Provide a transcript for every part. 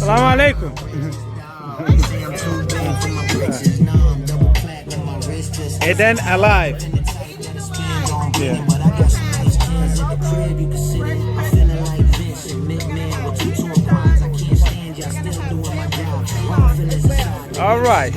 Assalamu alaikum. Eden alive. Yeah. All right.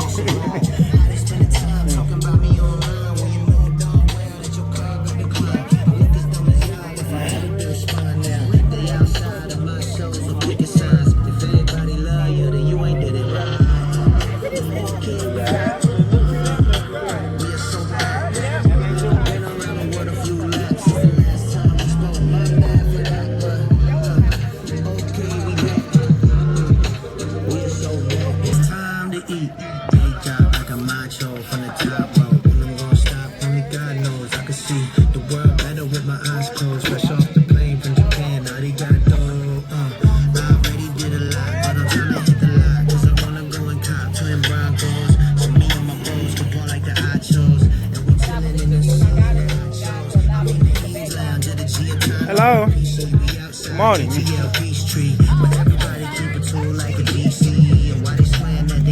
Hello. Good morning.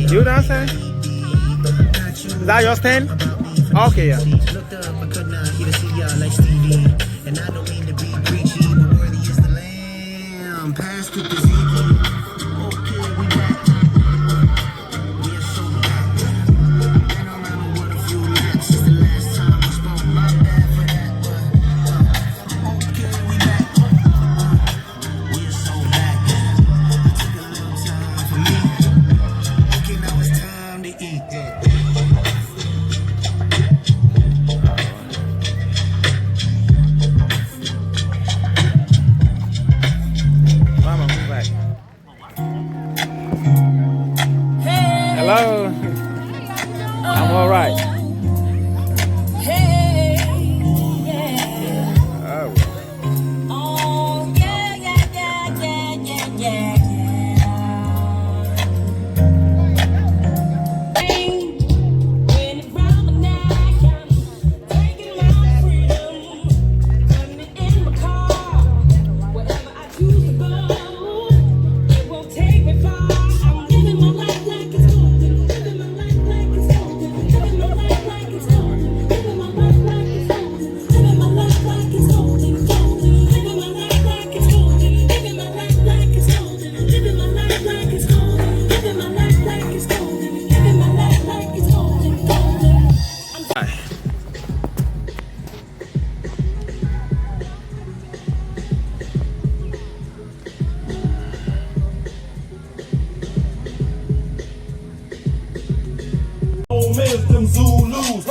You dancing? Is that your stand? Okay, yeah. Hello. I'm all right. Hey, yeah. Oh. Oh, yeah, yeah, yeah, yeah, yeah, yeah, yeah. When it's round the night, I'm taking my freedom, putting it in my car, wherever I choose to go. It won't take me far. I'm living my life like it's golden, living my life like it's golden, living my life like it's golden, living my life like it's golden, living my life like it's golden, golden, living my life like it's golden, living my life like it's golden, living my life like it's golden, living my life like it's golden, living my life like it's golden, golden. Males, them Zulus,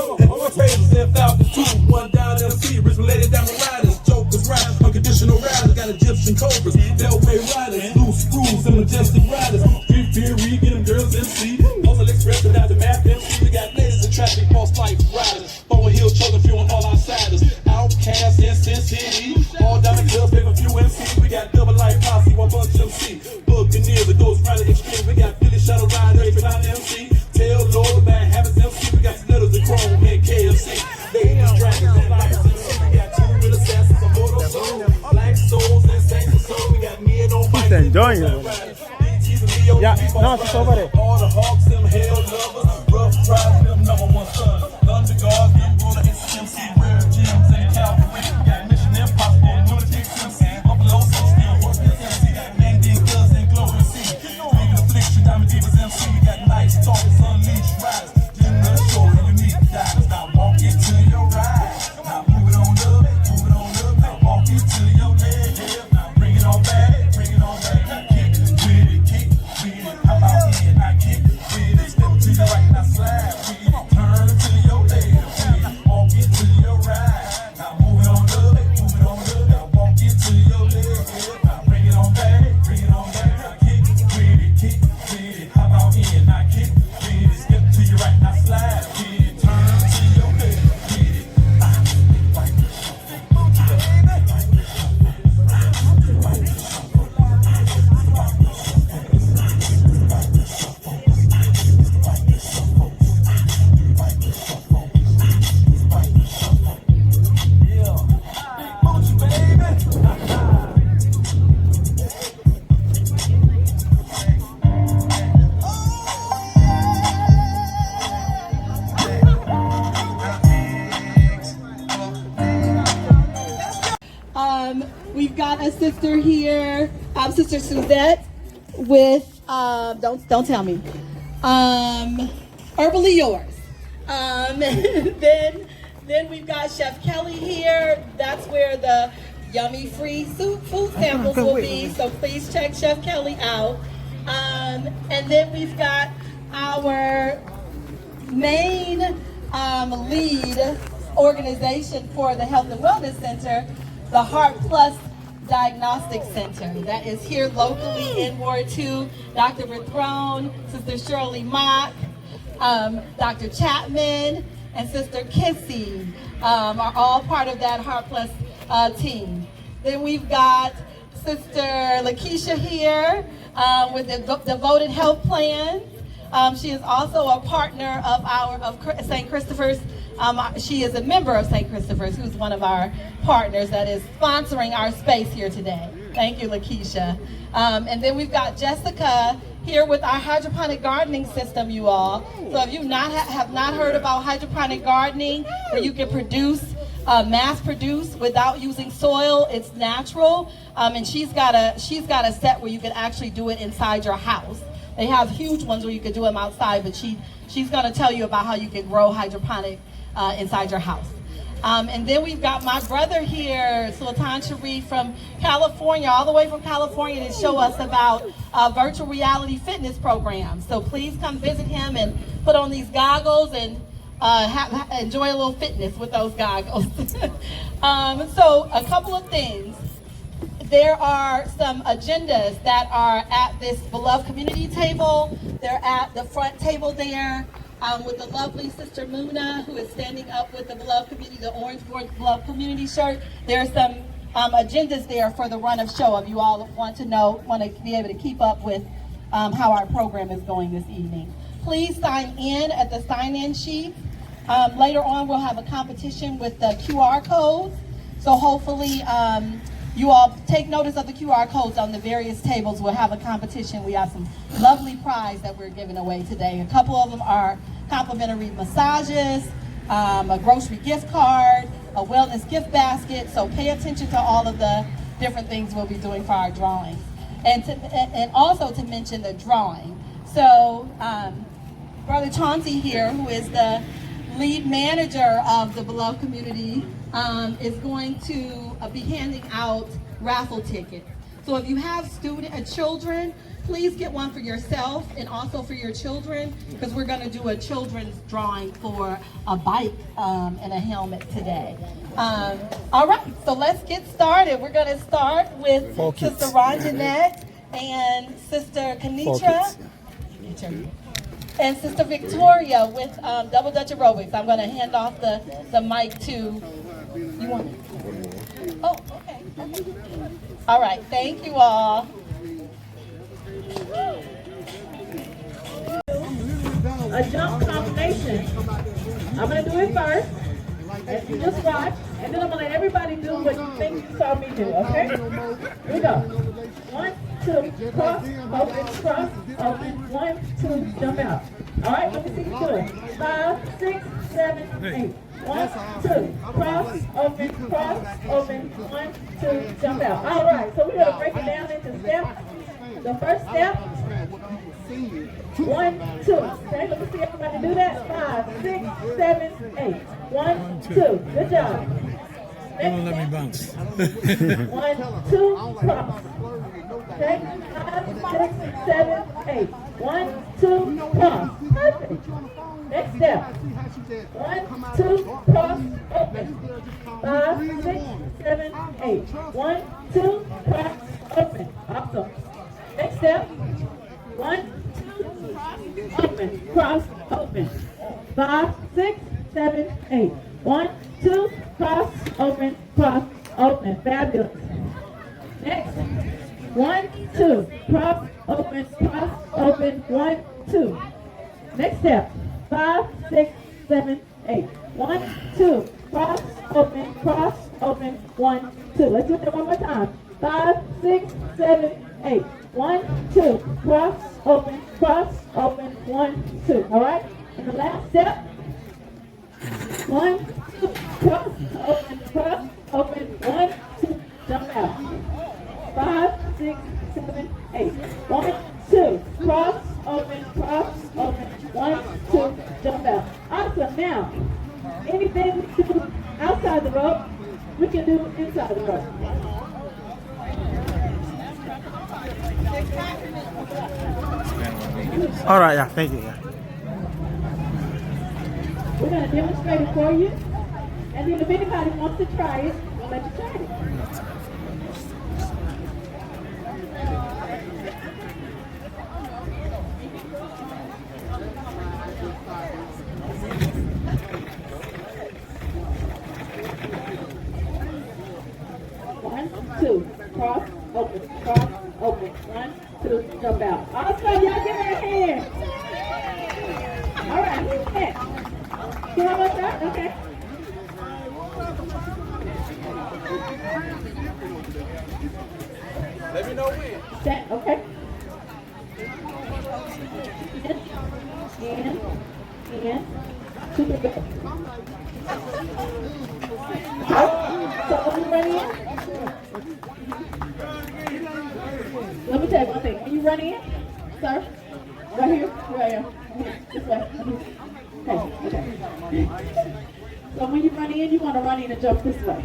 Raiders and Falcons too. One down MC, rich related down the riders, jokers, ride, unconditional riders, got Egyptian cobras, Delway riders, loose screws and majestic riders, Street Fury, get them girls MC, Postal Express without the map MC, we got ladies and traffic, false life riders, Forward Hill, children, fueling all outsiders, Outcasts in Sin City, all down the clubs, paper few MC, we got double life posse, one bunch MC, Buccaneers, the Ghost Rider Extreme, we got Philly Shuttle Rider, H9 MC, Tell Lord, bad habits MC, we got stilettos and chrome and KFC, ladies, dragons, and lights MC, we got two real assassins, a mortal soul, black souls and saints and soul, we got me and on bikes. He's enjoying it. Yeah, no, it's over there. All the hawks, them hell lovers, rough tribes, them #1 sons, Thunder Guards, them Buddha, MC, rare gems and Calvary, we got Mission Impossible, Lunatic MC, Buffalo, so still working MC, Name Dean Guns and Glory C, Big Affliction, Diamond Divas MC, we got nice talkers, unleashed riders, General Story, unique divers, now walk into your ride, now move it on up, now walk into your leg, now bring it on back, now kick with it, how about it, now kick with it, step to the right, now slide with it, turn to your sister here, Sister Suzette with, don't tell me, Herbally Yours. Then we've got Chef Kelly here. That's where the yummy free food samples will be. So please check Chef Kelly out. And then we've got our main lead organization for the Health and Wellness Center, the Heart Plus Diagnostic Center. That is here locally in Ward 2. Dr. Berthrone, Sister Shirley Mock, Dr. Chapman, and Sister Kissy are all part of that Heart Plus team. Then we've got Sister Lakeisha here with the Devoted Health Plans. She is also a partner of St. Christopher's. She is a member of St. Christopher's, who's one of our partners that is sponsoring our space here today. Thank you, Lakeisha. And then we've got Jessica here with our hydroponic gardening system, you all. So if you have not heard about hydroponic gardening, where you can mass produce without using soil, it's natural. And she's got a set where you can actually do it inside your house. They have huge ones where you can do them outside, but she's going to tell you about how you can grow hydroponic inside your house. And then we've got my brother here, Sultan Sharif from California, all the way from California, to show us about virtual reality fitness programs. So please come visit him and put on these goggles and enjoy a little fitness with those goggles. So a couple of things. There are some agendas that are at this beloved community table. They're at the front table there with the lovely Sister Muna, who is standing up with the beloved community, the orange beloved community shirt. There are some agendas there for the run of show if you all want to be able to keep up with how our program is going this evening. Please sign in at the sign-in sheet. Later on, we'll have a competition with the QR codes. So hopefully, you all take notice of the QR codes on the various tables. We'll have a competition. We have some lovely prizes that we're giving away today. A couple of them are complimentary massages, a grocery gift card, a wellness gift basket. So pay attention to all of the different things we'll be doing for our drawings. And also to mention the drawing. So Brother Chauncey here, who is the lead manager of the beloved community, is going to be handing out raffle tickets. So if you have children, please get one for yourself and also for your children, because we're going to do a children's drawing for a bike and a helmet today. All right, so let's get started. We're going to start with Sister Ronjanette and Sister Kenitra. And Sister Victoria with Double Dutch Aerobics. I'm going to hand off the mic to, you want it? Oh, okay. All right, thank you all. A jump combination. I'm going to do it first. And you just watch. And then I'm going to let everybody do what you think you saw me do, okay? Here we go. 1, 2, cross, open, cross, open. 1, 2, jump out. All right, let me see you do it. 5, 6, 7, 8. 1, 2, cross, open, 1, 2, jump out. All right, so we're going to break it down into steps. The first step, 1, 2. Okay, let me see everybody do that. 5, 6, 7, 8. 1, 2. Good job. Next Let me bounce. 1, 2, cross. Okay, 5, 6, 7, 8. 1, 2, cross. Perfect. Next step. 1, 2, cross, open. 5, 6, 7, 8. 1, 2, cross, open. Awesome. Next step. 1, 2, cross, open. Cross, open. 5, 6, 7, 8. 1, 2, cross, open, cross, open. Fabulous. Next. 1, 2, cross, open, 1, 2. Next step. 5, 6, 7, 8. 1, 2, cross, open, 1, 2. Let's do that one more time. 5, 6, 7, 8. 1, 2, cross, open, 1, 2. All right? And the last step. 1, 2, cross, open, 1, 2. Jump out. 5, 6, 7, 8. 1, 2, cross, open, 1, 2, jump out. Awesome. Now, anything we do outside the rope, we can do inside the rope. All right, yeah, thank you. Yeah. We're going to demonstrate it for you. And then if anybody wants to try it, we'll let you try it. One, two, cross, open, 1, 2, jump out. Awesome, y'all give her a hand. All right, who's next? You want to start? Okay. Let me know when. Set, okay. And, super good. So, are you ready? Let me tell you one thing. When you run in, sir, right here, this way. Okay. So when you run in, you want to run in and jump this way.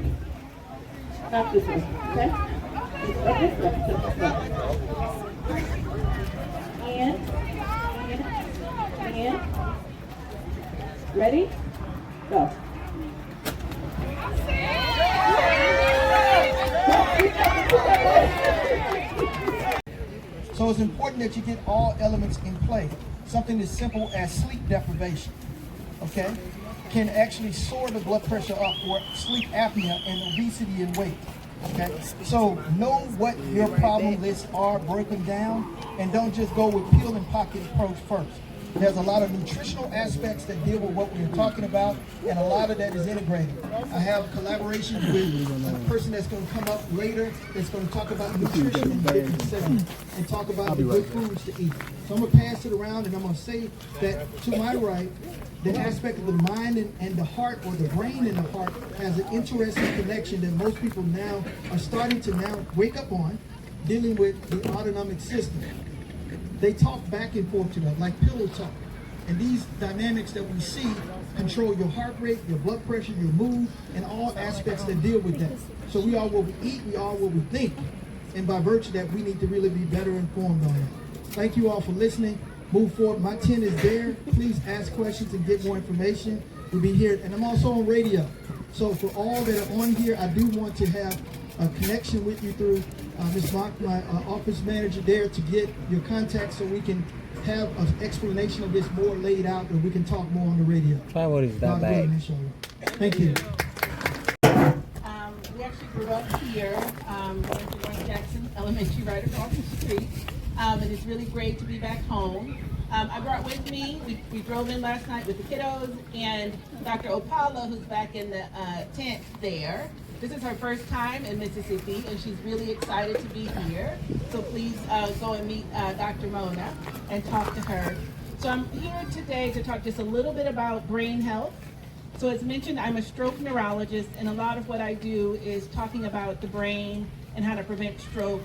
Not this way, okay? This way. And. Ready? Go. So it's important that you get all elements in play. Something as simple as sleep deprivation, okay, can actually soar the blood pressure up, or sleep apnea and obesity and weight, okay? So know what your problem lists are, break them down, and don't just go with peel and pocket approach first. There's a lot of nutritional aspects that deal with what we're talking about, and a lot of that is integrated. I have collaboration with a person that's going to come up later that's going to talk about nutrition in different settings and talk about the good foods to eat. So I'm going to pass it around, and I'm going to say that to my right, the aspect of the mind and the heart, or the brain and the heart, has an interesting connection that most people now are starting to now wake up on, dealing with the autonomic system. They talk back and forth to that, like pillow talk. And these dynamics that we see control your heart rate, your blood pressure, your mood, and all aspects that deal with that. So we are what we eat, we are what we think. And by virtue of that, we need to really be better informed on that. Thank you all for listening. Move forward. My 10 is there. Please ask questions and get more information. We'll be here. And I'm also on radio. So for all that are on here, I do want to have a connection with you through Ms. Mock, my office manager there, to get your contact so we can have an explanation of this more laid out, and we can talk more on the radio. What is that bag? Thank you. We actually grew up here, going to North Jackson Elementary right across the street. And it's really great to be back home. I brought with me, we drove in last night with the kiddos, and Dr. Opala, who's back in the tent there. This is her first time in Mississippi, and she's really excited to be here. So please go and meet Dr. Mona and talk to her. So I'm here today to talk just a little bit about brain health. So as mentioned, I'm a stroke neurologist, and a lot of what I do is talking about the brain and how to prevent stroke.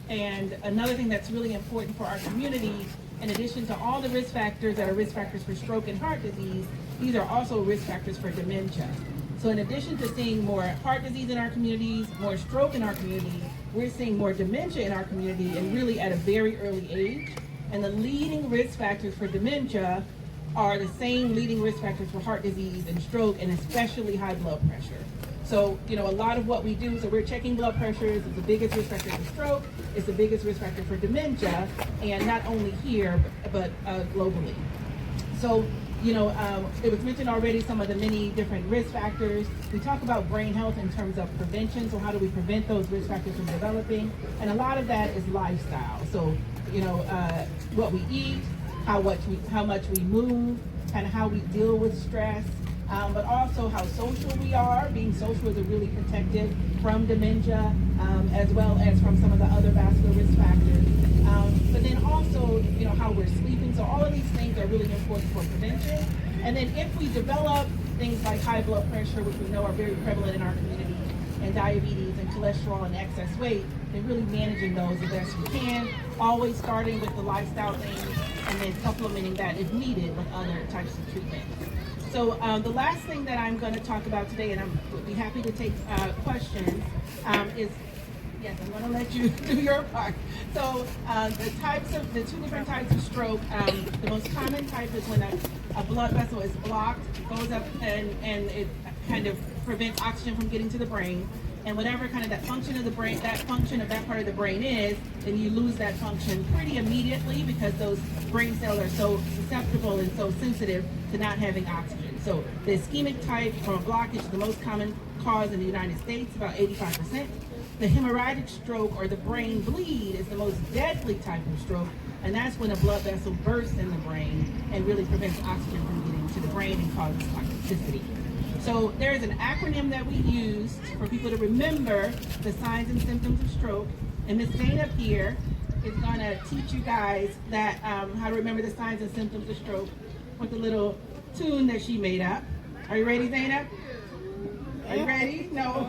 And another thing that's really important for our community, in addition to all the risk factors that are risk factors for stroke and heart disease, these are also risk factors for dementia. So in addition to seeing more heart disease in our communities, more stroke in our community, we're seeing more dementia in our community, and really at a very early age. And the leading risk factors for dementia are the same leading risk factors for heart disease and stroke, and especially high blood pressure. So, a lot of what we do, so we're checking blood pressures. It's the biggest risk factor for stroke. It's the biggest risk factor for dementia, and not only here, but globally. So, it was mentioned already some of the many different risk factors. We talk about brain health in terms of prevention. So how do we prevent those risk factors from developing? And a lot of that is lifestyle. So, what we eat, how much we move, kind of how we deal with stress, but also how social we are. Being social is a really protective from dementia, as well as from some of the other vascular risk factors. But then also, how we're sleeping. So all of these things are really important for prevention. And then if we develop things like high blood pressure, which we know are very prevalent in our community, and diabetes and cholesterol and excess weight, and really managing those the best we can, always starting with the lifestyle things and then supplementing that if needed with other types of treatment. So the last thing that I'm going to talk about today, and I would be happy to take questions, is, yes, I'm going to let you do your part. So the two different types of stroke, the most common type is when a blood vessel is blocked, goes up and it kind of prevents oxygen from getting to the brain. And whatever kind of that function of the brain, that function of that part of the brain is, then you lose that function pretty immediately because those brain cells are so susceptible and so sensitive to not having oxygen. So the ischemic type from a blockage is the most common cause in the United States, about 85%. The hemorrhagic stroke or the brain bleed is the most deadly type of stroke, and that's when a blood vessel bursts in the brain and really prevents oxygen from getting to the brain and causes toxicity. So there is an acronym that we used for people to remember the signs and symptoms of stroke, and Ms. Zainab here is going to teach you guys that how to remember the signs and symptoms of stroke with a little tune that she made up. Are you ready, Zainab? Are you ready? No.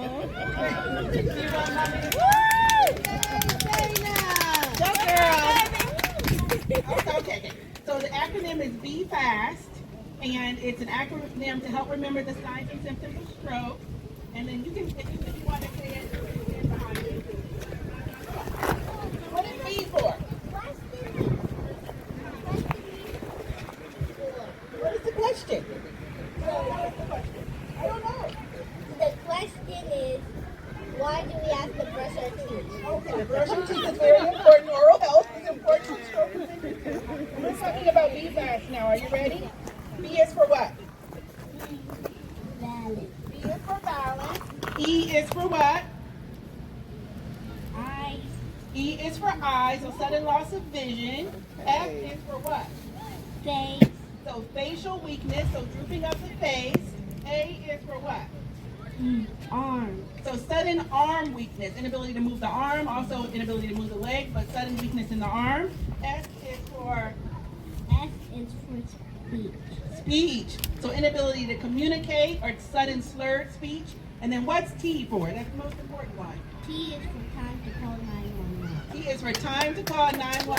Okay. So the acronym is Be Fast, and it's an acronym to help remember the signs and symptoms of stroke. And then you can, if you want to say it, stand behind me. What is B for? What is the question? I don't know. The question is, why do we have to brush our teeth? Okay, brush your teeth is very important. Oral health is important. Stroke prevention. We're talking about Be Fast now. Are you ready? B is for what? Balance. B is for balance. E is for what? Eyes. E is for eyes, so sudden loss of vision. F is for what? Face. So facial weakness, so drooping of the face. A is for what? Arm. So sudden arm weakness, inability to move the arm, also inability to move the leg, but sudden weakness in the arm. S is for S is for speech. speech, so inability to communicate or sudden slurred speech. And then what's T for? That's the most important one. T is for time to call 911. T is for time to call 911.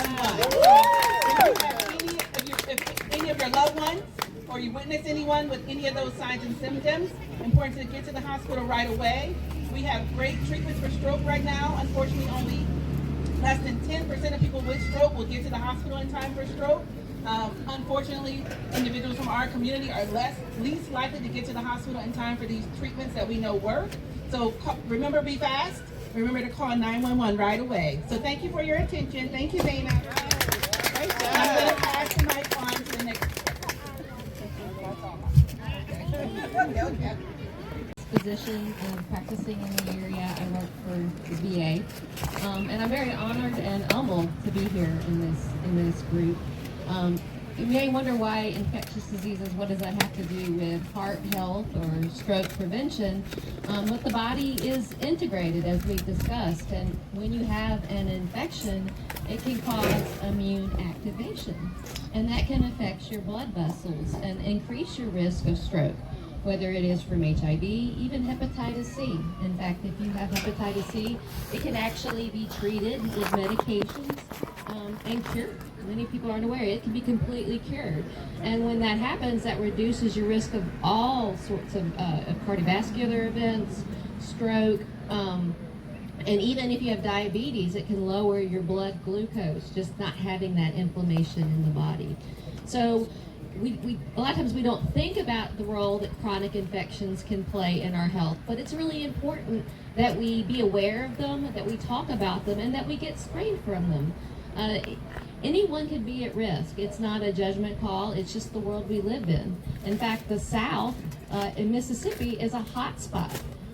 If any of your loved ones or you witness anyone with any of those signs and symptoms, important to get to the hospital right away. We have great treatments for stroke right now. Unfortunately, only less than 10% of people with stroke will get to the hospital in time for stroke. Unfortunately, individuals from our community are least likely to get to the hospital in time for these treatments that we know work. So remember, Be Fast. Remember to call 911 right away. So thank you for your attention. Thank you, Zainab. I'm going to pass the mic on to the next. Physician practicing in the area. I work for the VA, and I'm very honored and humbled to be here in this group. You may wonder why infectious diseases, what does that have to do with heart health or stroke prevention? But the body is integrated, as we've discussed, and when you have an infection, it can cause immune activation, and that can affect your blood vessels and increase your risk of stroke, whether it is from HIV, even hepatitis C. In fact, if you have hepatitis C, it can actually be treated with medications and cured. Many people aren't aware it can be completely cured. And when that happens, that reduces your risk of all sorts of cardiovascular events, stroke, and even if you have diabetes, it can lower your blood glucose, just not having that inflammation in the body. So we a lot of times we don't think about the role that chronic infections can play in our health, but it's really important that we be aware of them, that we talk about them, and that we get screened from them. Anyone can be at risk. It's not a judgment call. It's just the world we live in. In fact, the South in Mississippi is a hot spot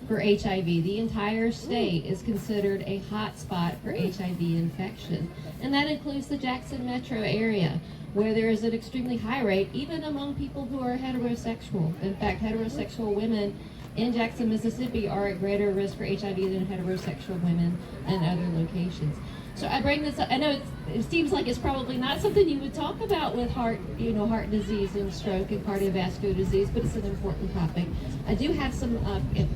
for HIV. The entire state is considered a hot spot for HIV infection. And that includes the Jackson metro area, where there is an extremely high rate, even among people who are heterosexual. In fact, heterosexual women in Jackson, Mississippi are at greater risk for HIV than heterosexual women in other locations. So I bring this up. I know it's it seems like it's probably not something you would talk about with heart disease and stroke and cardiovascular disease, but it's an important topic. I do have some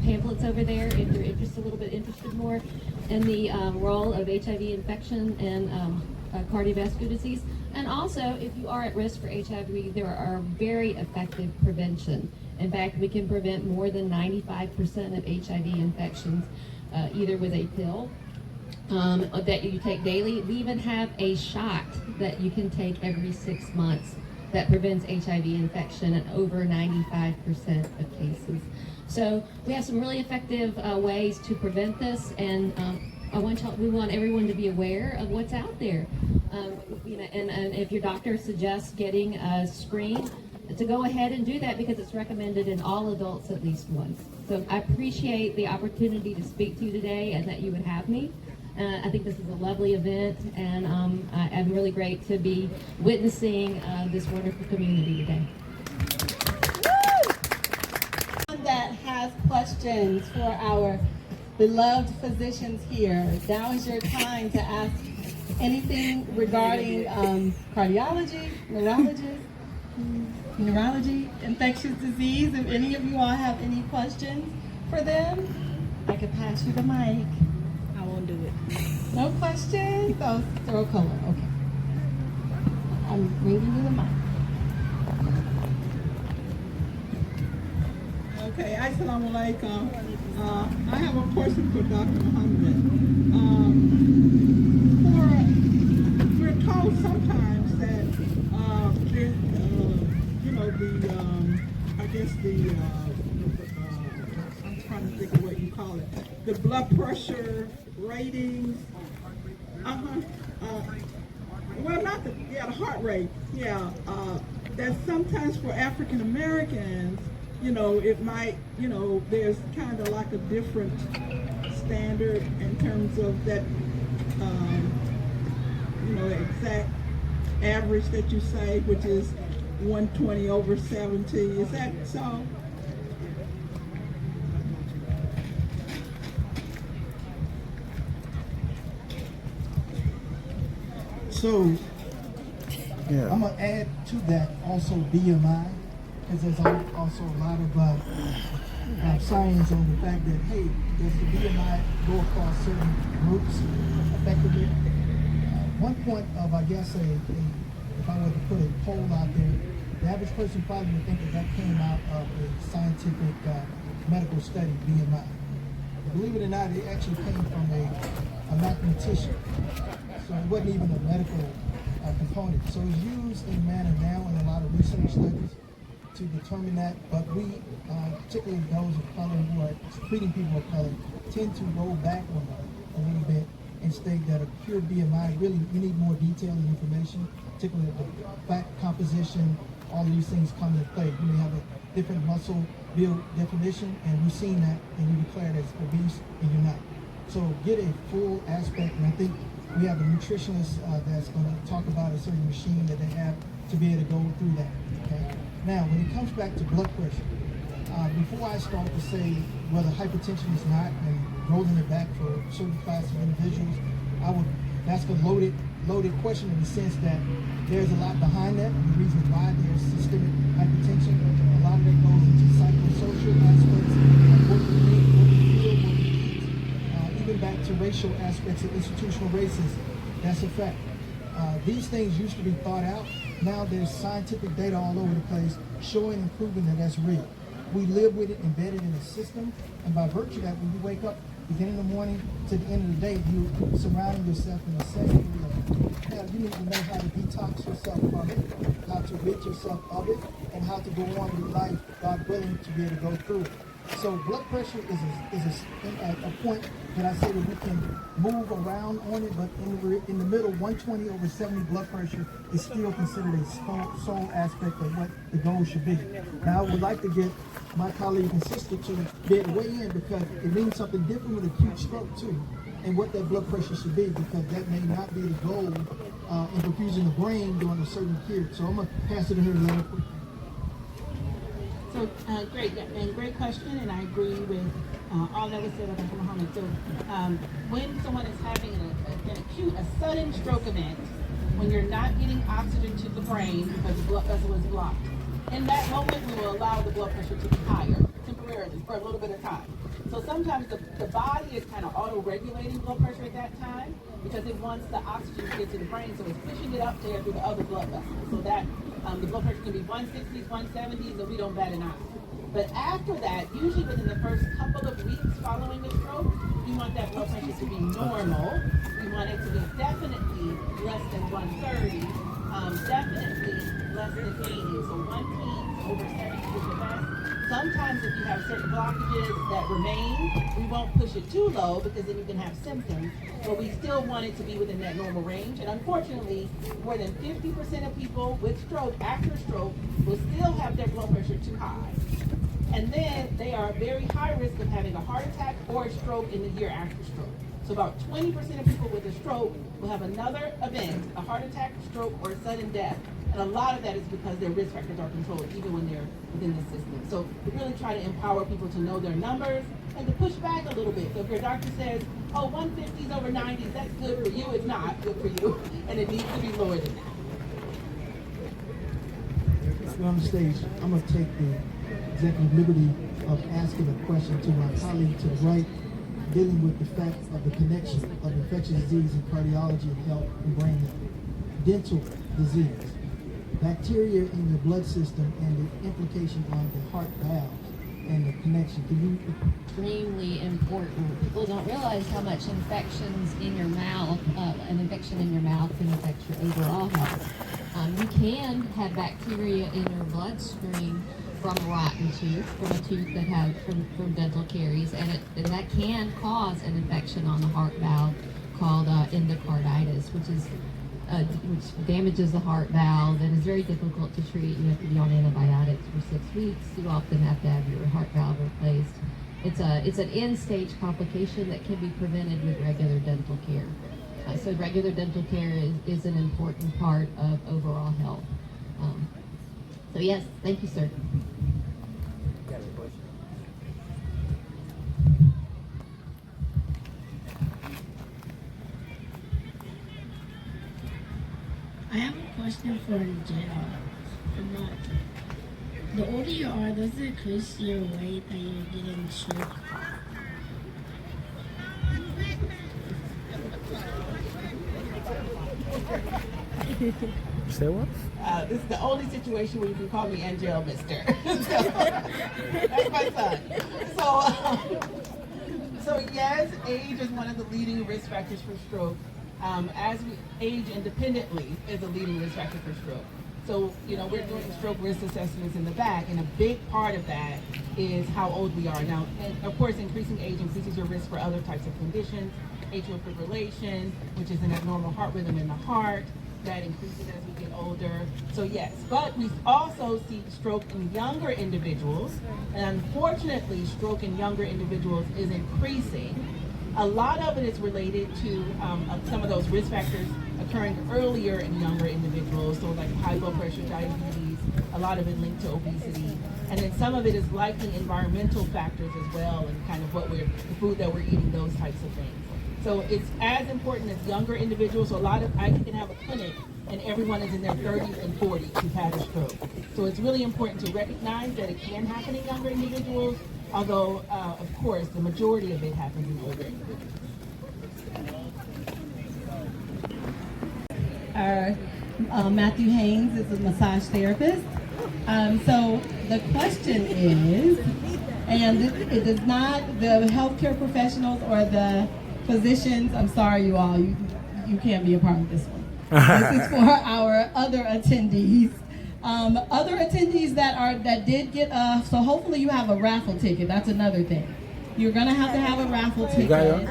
pamphlets over there if you're interested more in the role of HIV infection and cardiovascular disease. And also, if you are at risk for HIV, there are very effective prevention. In fact, we can prevent more than 95% of HIV infections either with a pill that you take daily. We even have a shot that you can take every 6 months that prevents HIV infection in over 95% of cases. So we have some really effective ways to prevent this, and we want everyone to be aware of what's out there. And if your doctor suggests getting a screen, to go ahead and do that, because it's recommended in all adults at least once. So I appreciate the opportunity to speak to you today and that you would have me. I think this is a lovely event, and I'm really great to be witnessing this wonderful community today. That has questions for our beloved physicians here, now is your time to ask anything regarding cardiology, neurology, infectious disease. If any of you all have any questions for them, I could pass you the mic. I won't do it. No questions? Oh, throw color. Okay. I'm bringing you the mic. Okay, assalamu alaikum. I have a question for Dr. Muhammad. We're told sometimes that I'm trying to think of what you call it, the blood pressure ratings. Well, the heart rate. Yeah, that sometimes for African Americans, it might, there's kind of like a different standard in terms of that, exact average that you say, which is 120/70. Is that so? So, I'm going to add to that also BMI, because there's also a lot of science on the fact that, hey, does the BMI go across certain groups effectively? One point of, I guess, if I were to put a poll out there, the average person probably would think that came out of a scientific medical study, BMI. Believe it or not, it actually came from a mathematician. So it wasn't even a medical component. So it's used in a manner now in a lot of research studies to determine that, but we, particularly those of color who are treating people of color, tend to roll back on that a little bit and state that a pure BMI, really, you need more detailed information, particularly the fat composition, all of these things come into play. You may have a different muscle build definition, and we've seen that, and you declare it as obese, and you're not. So get a full aspect, and I think we have a nutritionist that's going to talk about a certain machine that they have to be able to go through that, okay? Now, when it comes back to blood pressure, before I start to say whether hypertension is not and rolling it back for a certain class of individuals, that's a loaded question in the sense that there's a lot behind that, and the reason why there's systemic hypertension. A lot of it goes into psychosocial aspects of what we think, what we feel, what we eat, even back to racial aspects of institutional racism. That's a fact. These things used to be thought out. Now there's scientific data all over the place showing and proving that that's real. We live with it embedded in the system, and by virtue of that, when you wake up, beginning of the morning to the end of the day, you're surrounding yourself in a safe area. Now, you need to know how to detox yourself from it, how to rid yourself of it, and how to go on with life, God willing, to be able to go through it. So blood pressure is a point that I say that we can move around on it, but in the middle, 120/70 blood pressure is still considered a sole aspect of what the goal should be. Now, I would like to get my colleague and sister to be able to weigh in, because it means something different with acute stroke too, and what that blood pressure should be, because that may not be the goal in perfusing the brain during a certain period. So I'm going to pass it to her later. So So, great, yeah, and great question, and I agree with all that was said about Dr. Muhammad. So, when someone is having an acute, a sudden stroke event, when you're not getting oxygen to the brain because the blood vessel is blocked, in that moment we will allow the blood pressure to be higher temporarily for a little bit of time. So sometimes the body is kind of auto-regulating blood pressure at that time because it wants the oxygen to get to the brain, so it's pushing it up there through the other blood vessels. So that the blood pressure can be 160s, 170s, and we don't bat an eye. But after that, usually within the first couple of weeks following a stroke, we want that blood pressure to be normal. We want it to be definitely less than 130, definitely less than 80. So 110 over 70 is the best. Sometimes if you have certain blockages that remain, we won't push it too low because then you can have symptoms, but we still want it to be within that normal range. And unfortunately, more than 50% of people with stroke, after stroke, will still have their blood pressure too high. And then they are very high risk of having a heart attack or a stroke in the year after stroke. So about 20% of people with a stroke will have another event, a heart attack, stroke, or a sudden death. And a lot of that is because their risk factors are controlled even when they're within the system. So we really try to empower people to know their numbers and to push back a little bit. So if your doctor says, oh, 150s over 90s, that's good for you, it's not good for you. And it needs to be lower than that. We're on the stage. I'm going to take the executive liberty of asking a question to my colleague to the right, dealing with the fact of the connection of infectious disease and cardiology and health and brain health. Dental disease, bacteria in your blood system and the implication on the heart valves and the connection. Can you? Extremely important. People don't realize how much infections in your mouth, an infection in your mouth can affect your overall health. You can have bacteria in your bloodstream from a rotten tooth, from a tooth that has from dental caries, and that can cause an infection on the heart valve called endocarditis, which damages the heart valve and is very difficult to treat. You have to be on antibiotics for 6 weeks. You often have to have your heart valve replaced. It's an end-stage complication that can be prevented with regular dental care. So regular dental care is an important part of overall health. So yes, thank you, sir. I have a question for Angela. The older you are, does it increase your weight that you're getting stroke? Say what? This is the only situation where you can call me Angel Mister. That's my son. So yes, age is one of the leading risk factors for stroke. As we age independently is a leading risk factor for stroke. So, we're doing stroke risk assessments in the back, and a big part of that is how old we are. Now, and of course, increasing age increases your risk for other types of conditions, atrial fibrillation, which is an abnormal heart rhythm in the heart, that increases as we get older. So yes, but we also see stroke in younger individuals, and unfortunately, stroke in younger individuals is increasing. A lot of it is related to some of those risk factors occurring earlier in younger individuals, so like high blood pressure, diabetes, a lot of it linked to obesity, and then some of it is likely environmental factors as well, and kind of the food that we're eating, those types of things. So it's as important as younger individuals. So I can have a clinic and everyone is in their 30s and 40s who've had a stroke. So it's really important to recognize that it can happen in younger individuals, although, of course, the majority of it happens in older individuals. Matthew Haynes is a massage therapist. So the question is, and it does not, the healthcare professionals or the physicians, I'm sorry you all, you can't be a part of this one. This is for our other attendees. Other attendees that did get, so hopefully you have a raffle ticket. That's another thing. You're gonna have to have a raffle ticket.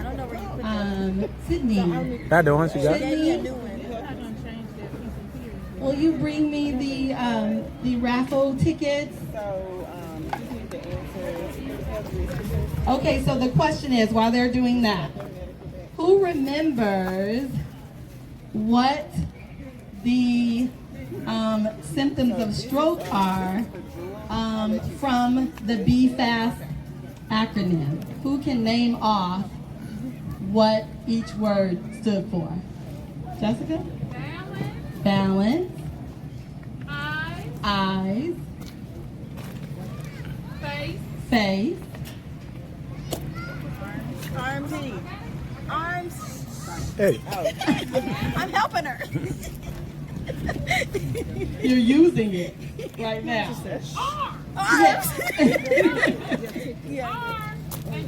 Sydney. That the ones you got? Sydney, will you bring me the raffle tickets? Okay, so the question is, while they're doing that, who remembers what the symptoms of stroke are from the BFAST acronym. Who can name off what each word stood for? Jessica? Balance. Eyes. Face. Arms. Hey. I'm helping her. You're using it right now. Arms. And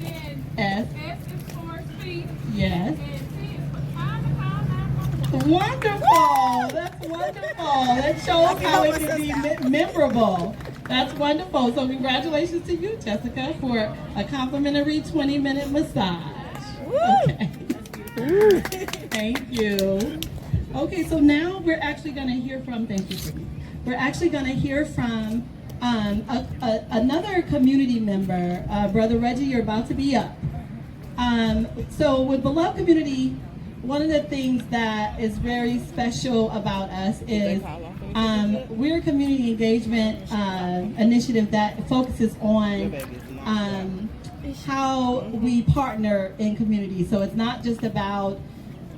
then S. S is for feet. Yes. And T is for time. Wonderful. That's wonderful. That shows how it can be memorable. That's wonderful. So congratulations to you, Jessica, for a complimentary 20-minute massage. Okay. Thank you. Okay, so now we're actually going to hear from, thank you, Brittany. We're actually going to hear from another community member. Brother Reggie, you're about to be up. So with Beloved Community, one of the things that is very special about us is we're a community engagement initiative that focuses on how we partner in communities. So it's not just about,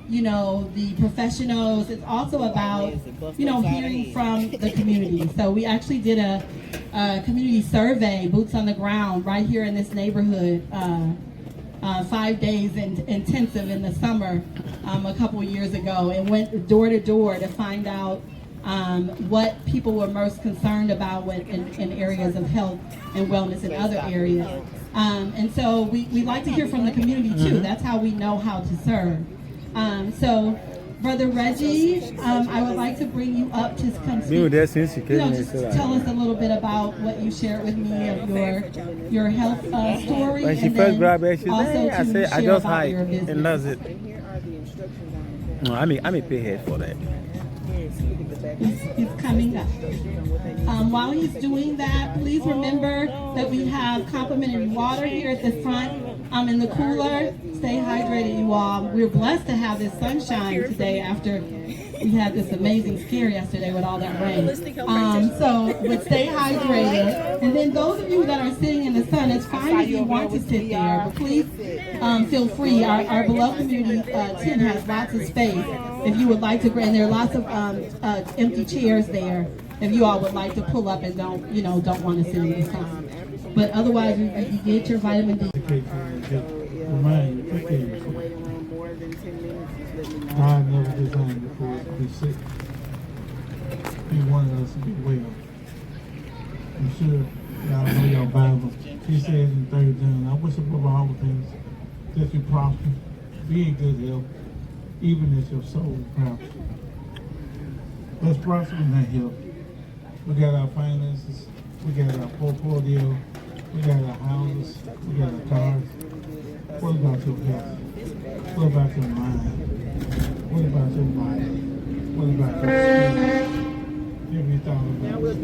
you know, the professionals, it's also about, you know, hearing from the community. So we actually did a community survey, boots on the ground, right here in this neighborhood, 5 days intensive in the summer a couple years ago, and went door to door to find out what people were most concerned about in areas of health and wellness in other areas. And so we like to hear from the community too. That's how we know how to serve. So, Brother Reggie, I would like to bring you up to come speak. Just tell us a little bit about what you shared with me of your health story. When she and first then grabbed it, she said, also hey, I to said, I share just about hike, your business. and that's it. No, I'm a pay head for that. He's coming up. While he's doing that, please remember that we have complimentary water here at the front in the cooler. Stay hydrated, you all. We're blessed to have this sunshine today after we had this amazing scare yesterday with all that rain. But stay hydrated. And then those of you that are sitting in the sun, it's fine if you want to sit there, but please feel free. Our Beloved Community tent has lots of space. If you would like to, and there are lots of empty chairs there. If you all would like to pull up and don't want to sit in the sun. But otherwise, you get your vitamin D. God never designed it for us to be sick. He wanted us to be well. I'm sure y'all know your Bible. He says in 3 John, I wish above all things that you prosper, be in good health, even as your soul prospers. Let's prosper in that health. We got our finances, we got our portfolio, we got our houses, we got our cars. What about your health? What about your mind? What about your body? What about your spirit? Have you thought about it?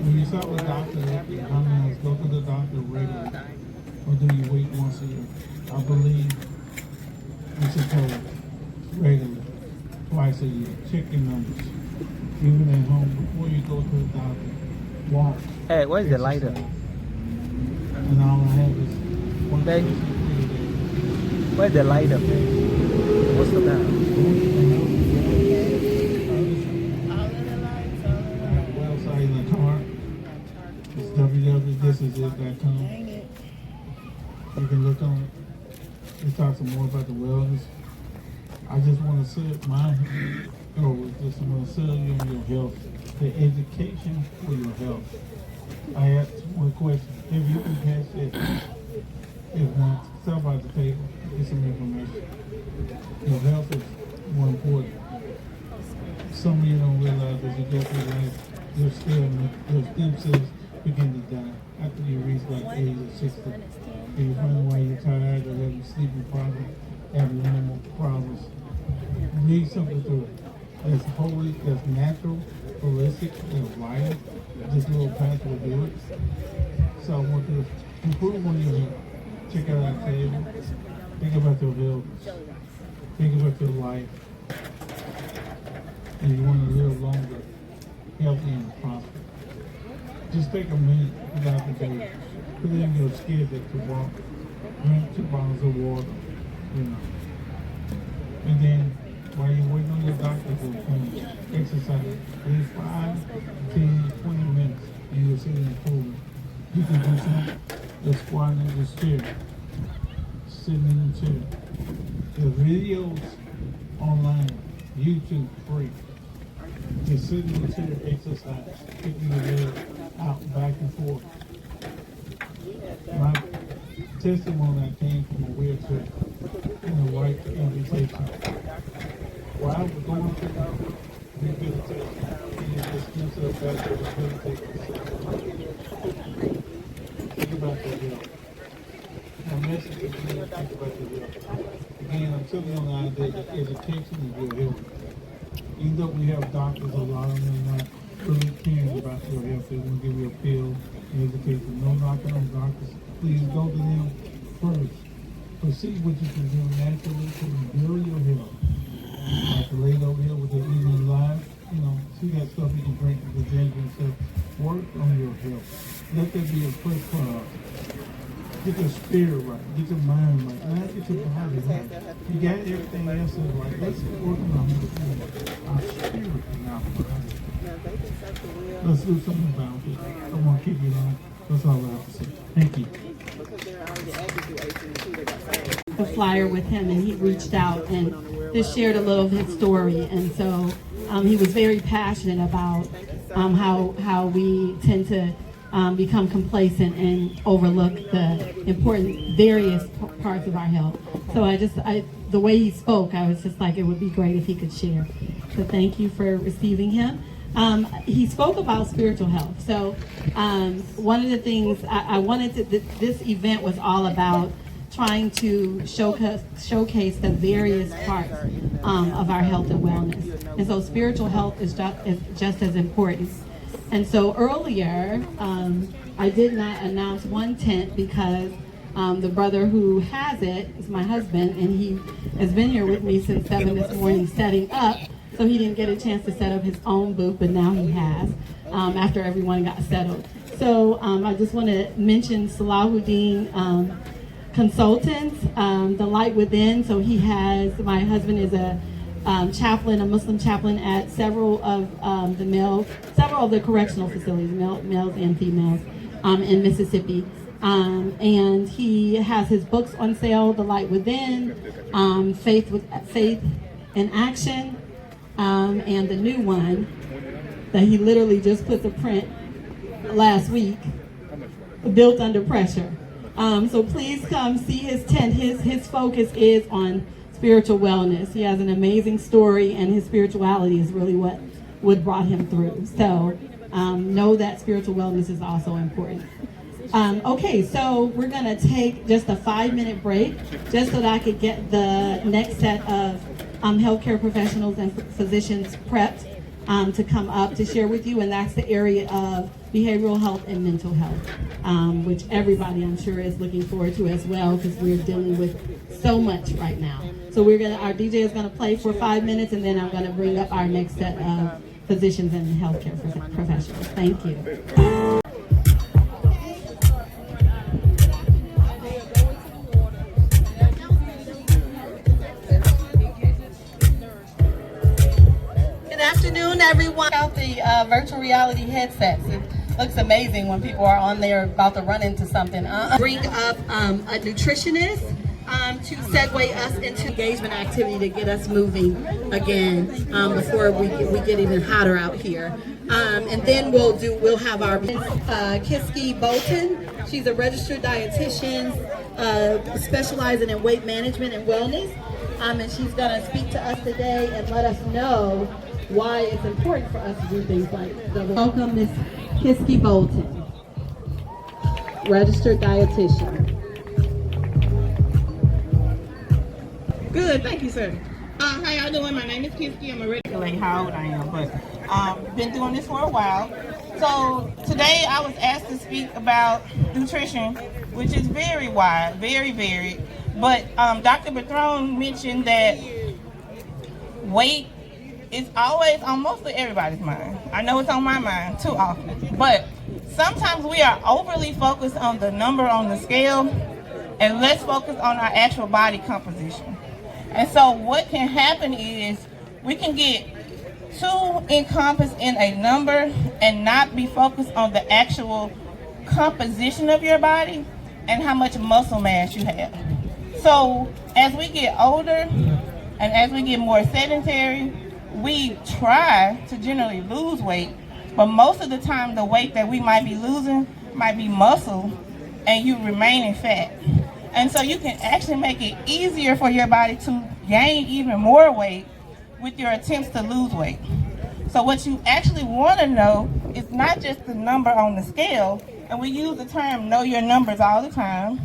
When you start with a doctor, how many go to the doctor regularly? Or do you wait once a year? I believe you should go regularly, twice a year. Check your numbers. Even at home, before you go to the doctor, walk. Hey, where's the lighter? And all I have is one Baby. Where's the lighter? What's the matter? Website in the car. It's www.thisisit.com. You can look on it. We talk some more about the wellness. I just want to set my goal is just want to sell you on your health, the education for your health. I asked one question. If you can catch it, if not, stop by the table, get some information. Your health is more important. Some of you don't realize as you go through life, your stem cells begin to die after you reach like the age of 60. If you find why you're tired or having sleeping problems, abnormal problems, you need something that's holy, that's natural, holistic, that's light. This little patch will do it. So I want to improve on your health. Check out our table. Think about your health. Think about your life. and you want to live longer, healthy, and prosperous. Just take a minute throughout the day, put it in your schedule to walk, drink 2 bottles of water, you know. And then while you're waiting on your doctor's appointment, exercise at least 5, 10, 20 minutes, and you'll see an improvement. You can do something, just squatting in this chair, sitting in the chair. There's videos online, YouTube free. Just sit in the chair, exercise, kicking your leg out, back and forth. My testimony, I came from a wheelchair in a right amputation. While I was going through rehabilitation, and it just gives us back to rehabilitation. Think about your health. My message is to think about your health. Again, I'm telling you nowadays that education is your health. Even though we have doctors, a lot of them are not really caring about your health. They want to give you a pill, education. No knocking on doctors. Please go to them first. But see what you can do naturally to rebuild your health. Like the lady over here with the evening live, you know, see that stuff you can drink with the ginger and stuff. Work on your health. Let that be a first priority. Get your spirit right. Get your mind right. Now get your body right. You got everything else is right. Let's work on our spirit and our body. Let's do something about it. I don't want to keep you long. That's all I have to say. Thank you. A flyer with him, and he reached out and just shared a little of his story. And so he was very passionate about how we tend to become complacent and overlook the important various parts of our health. So the way he spoke, I was just like, it would be great if he could share. So thank you for receiving him. He spoke about spiritual health. So one of the things I wanted to, this event was all about trying to showcase the various parts of our health and wellness. And so spiritual health is just as important. And so earlier, I did not announce one tent because the brother who has it is my husband, and he has been here with me since 7 this morning setting up. So he didn't get a chance to set up his own booth, but now he has, after everyone got settled. So I just want to mention Salahuddin Consultants, The Light Within. So he has, my husband is a chaplain, a Muslim chaplain at several of the correctional facilities, males and females, in Mississippi. And he has his books on sale, The Light Within, Faith in Action, and the new one that he literally just put to print last week, Built Under Pressure. So please come see his tent. His focus is on spiritual wellness. He has an amazing story, and his spirituality is really what brought him through. So know that spiritual wellness is also important. Okay, so we're gonna take just a 5-minute break just so that I could get the next set of healthcare professionals and physicians prepped to come up to share with you, and that's the area of behavioral health and mental health, which everybody I'm sure is looking forward to as well, because we're dealing with so much right now. So our DJ is gonna play for 5 minutes, and then I'm gonna bring up our next set of physicians and healthcare professionals. Thank you. Good afternoon, everyone. Out the virtual reality headsets. It looks amazing when people are on there about to run into something. Bring up a nutritionist to segue us into engagement activity to get us moving again before we get even hotter out here. And then we'll have our Kiski Bolton. She's a registered dietitian specializing in weight management and wellness. And she's going to speak to us today and let us know why it's important for us to do things like that. Welcome, Ms. Kiski Bolton, registered dietitian. Good, thank you, sir. How y'all doing? My name is Kiski. I'm a regulate how old I am, but been doing this for a while. So today I was asked to speak about nutrition, which is very wide, very varied. But Dr. Bertrand mentioned that weight it's always on mostly everybody's mind. I know it's on my mind too often, but sometimes we are overly focused on the number on the scale and less focused on our actual body composition. And so what can happen is we can get too encompassed in a number and not be focused on the actual composition of your body and how much muscle mass you have. So as we get older and as we get more sedentary, we try to generally lose weight, but most of the time the weight that we might be losing might be muscle and you remaining fat. And so you can actually make it easier for your body to gain even more weight with your attempts to lose weight. So what you actually want to know is not just the number on the scale, and we use the term know your numbers all the time.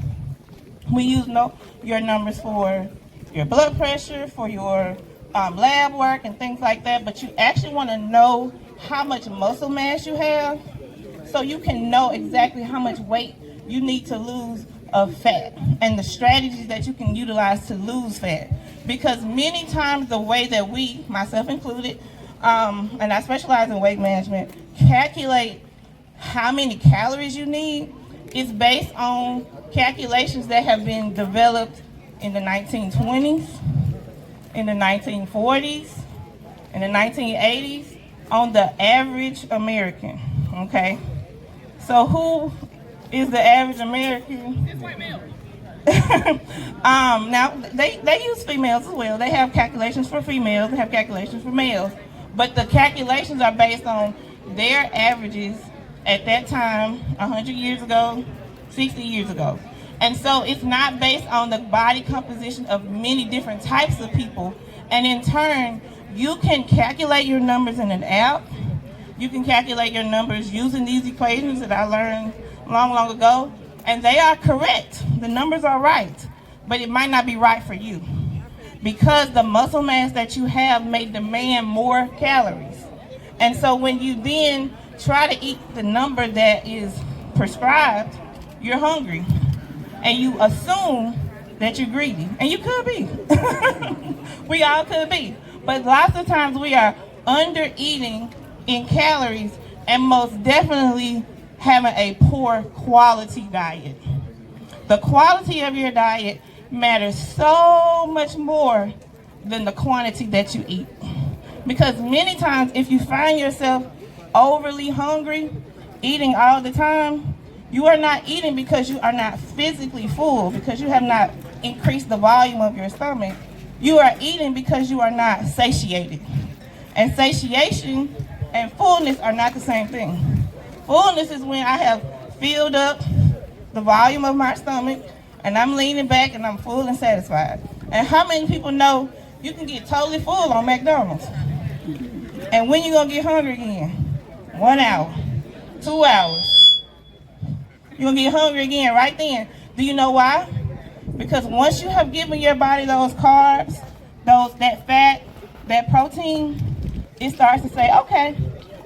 We use know your numbers for your blood pressure, for your lab work and things like that, but you actually want to know how much muscle mass you have so you can know exactly how much weight you need to lose of fat and the strategies that you can utilize to lose fat. Because many times the way that we, myself included, and I specialize in weight management, calculate how many calories you need is based on calculations that have been developed in the 1920s, in the 1940s, in the 1980s on the average American, okay? So who is the average American? It's white male. Now, they use females as well. They have calculations for females, they have calculations for males. But the calculations are based on their averages at that time, 100 years ago, 60 years ago. And so it's not based on the body composition of many different types of people. And in turn, you can calculate your numbers in an app. You can calculate your numbers using these equations that I learned long ago. And they are correct. The numbers are right. But it might not be right for you, because the muscle mass that you have may demand more calories. And so when you then try to eat the number that is prescribed, you're hungry. And you assume that you're greedy. And you could be. We all could be. But lots of times we are under eating in calories and most definitely having a poor quality diet. The quality of your diet matters so much more than the quantity that you eat. Because many times if you find yourself overly hungry, eating all the time, you are not eating because you are not physically full, because you have not increased the volume of your stomach. You are eating because you are not satiated. And satiation and fullness are not the same thing. Fullness is when I have filled up the volume of my stomach and I'm leaning back and I'm full and satisfied. And how many people know you can get totally full on McDonald's? And when you gonna get hungry again? 1 hour, 2 hours. You're gonna get hungry again right then. Do you know why? Because once you have given your body those carbs, that fat, that protein, it starts to say, okay,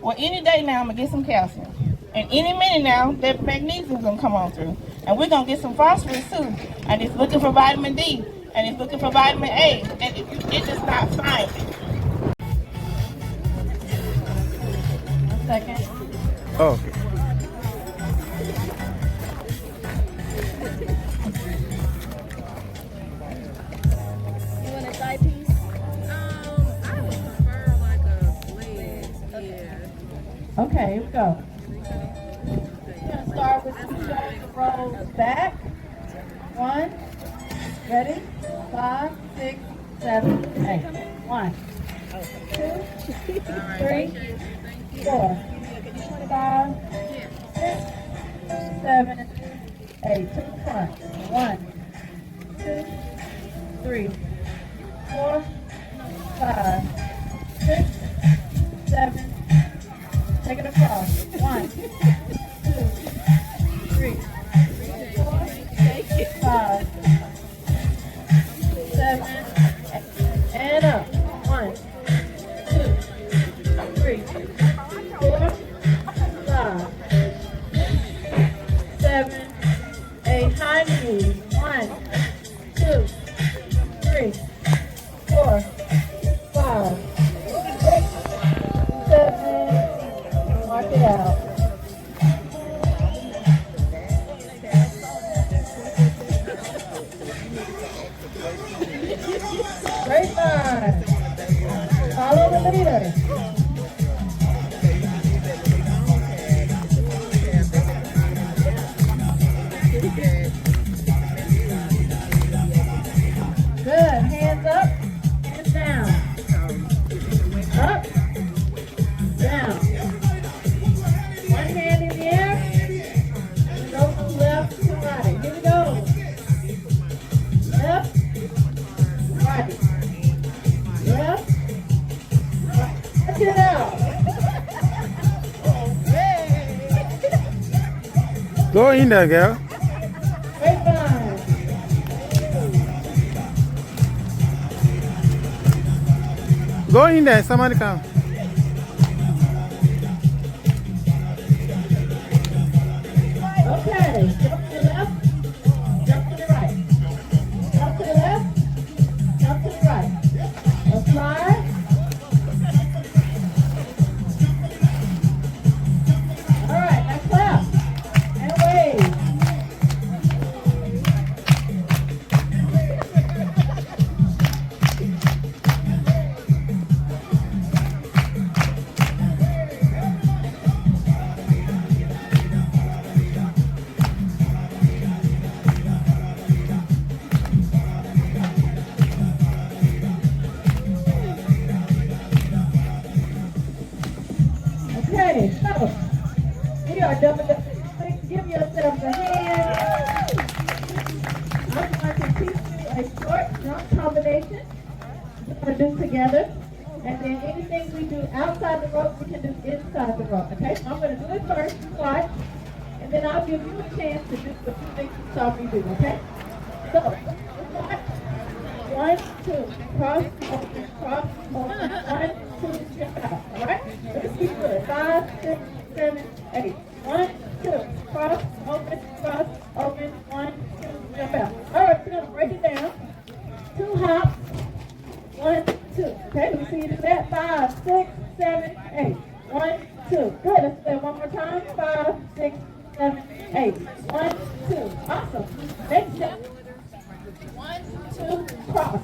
well any day now I'm gonna get some calcium. And any minute now, that magnesium's gonna come on through. And we're gonna get some phosphorus too. And it's looking for vitamin D, and it's looking for vitamin A, and it does not find it. 1 second. Oh, okay. You want a side piece? I would prefer like a wedge. Yeah. Okay, here we go. We're gonna start with 2 shoulder rolls back. 1, ready? 5, 6, 7, 8. 1, 2, 3, 4, 5, 6, 7, 8. To the front. 1, 2, 3, 4, 5, 6, 7. Take it across. 1, 2, 3, 4, 5, 7, 8. And up. 1, 2, 3, 4, 5, 7, 8. High knees. 1, 2, 3, 4, 5, 6, Good. Hands up and down. Up, down. One hand in the air. Go from left to right. Here we go. Left, right. Left, right. Check it out. Go in there, girl. Grapevine. Go in there. Somebody come. Okay, jump to the left, jump to the right. Jump to the left, jump to the right. A slide. All right, now clap and wave. Okay, so we are done with the thing. Give yourself a hand. I'm going to teach you a short jump combination to do together. And then anything we do outside the rope, we can do inside the rope. Okay, so I'm going to do it first, watch, and then I'll give you a chance to do the few things you saw me do, okay? So, watch. 1, 2, cross, open, cross, open. 1, 2, step out. All right? Let's keep good. 5, 6, 7, 8. 1, 2, cross, open, 1, 2, step out. All right, we're going to break it down. 2 hops. 1, 2. Okay, let me see you do that. 5, 6, 7, 8. 1, 2. Good. Let's do that one more time. 5, 6, 7, 8. 1, 2. Awesome. Next step. 1, 2, cross.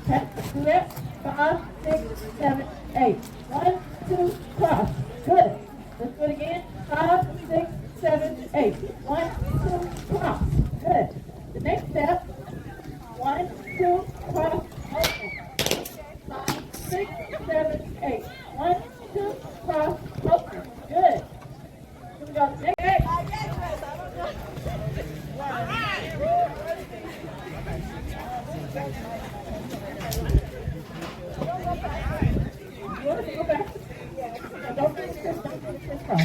Okay, let's do that. 5, 6, 7, 8. 1, 2, cross. Good. Let's do it again. 5, 6, 7, 8. 1, 2, cross. Good. The next step. 1, 2, cross. Open. 5, 6, 7, 8. 1, 2, cross. Open. Good. Here we go. Next. Go back. Don't finish this. Don't finish this cross.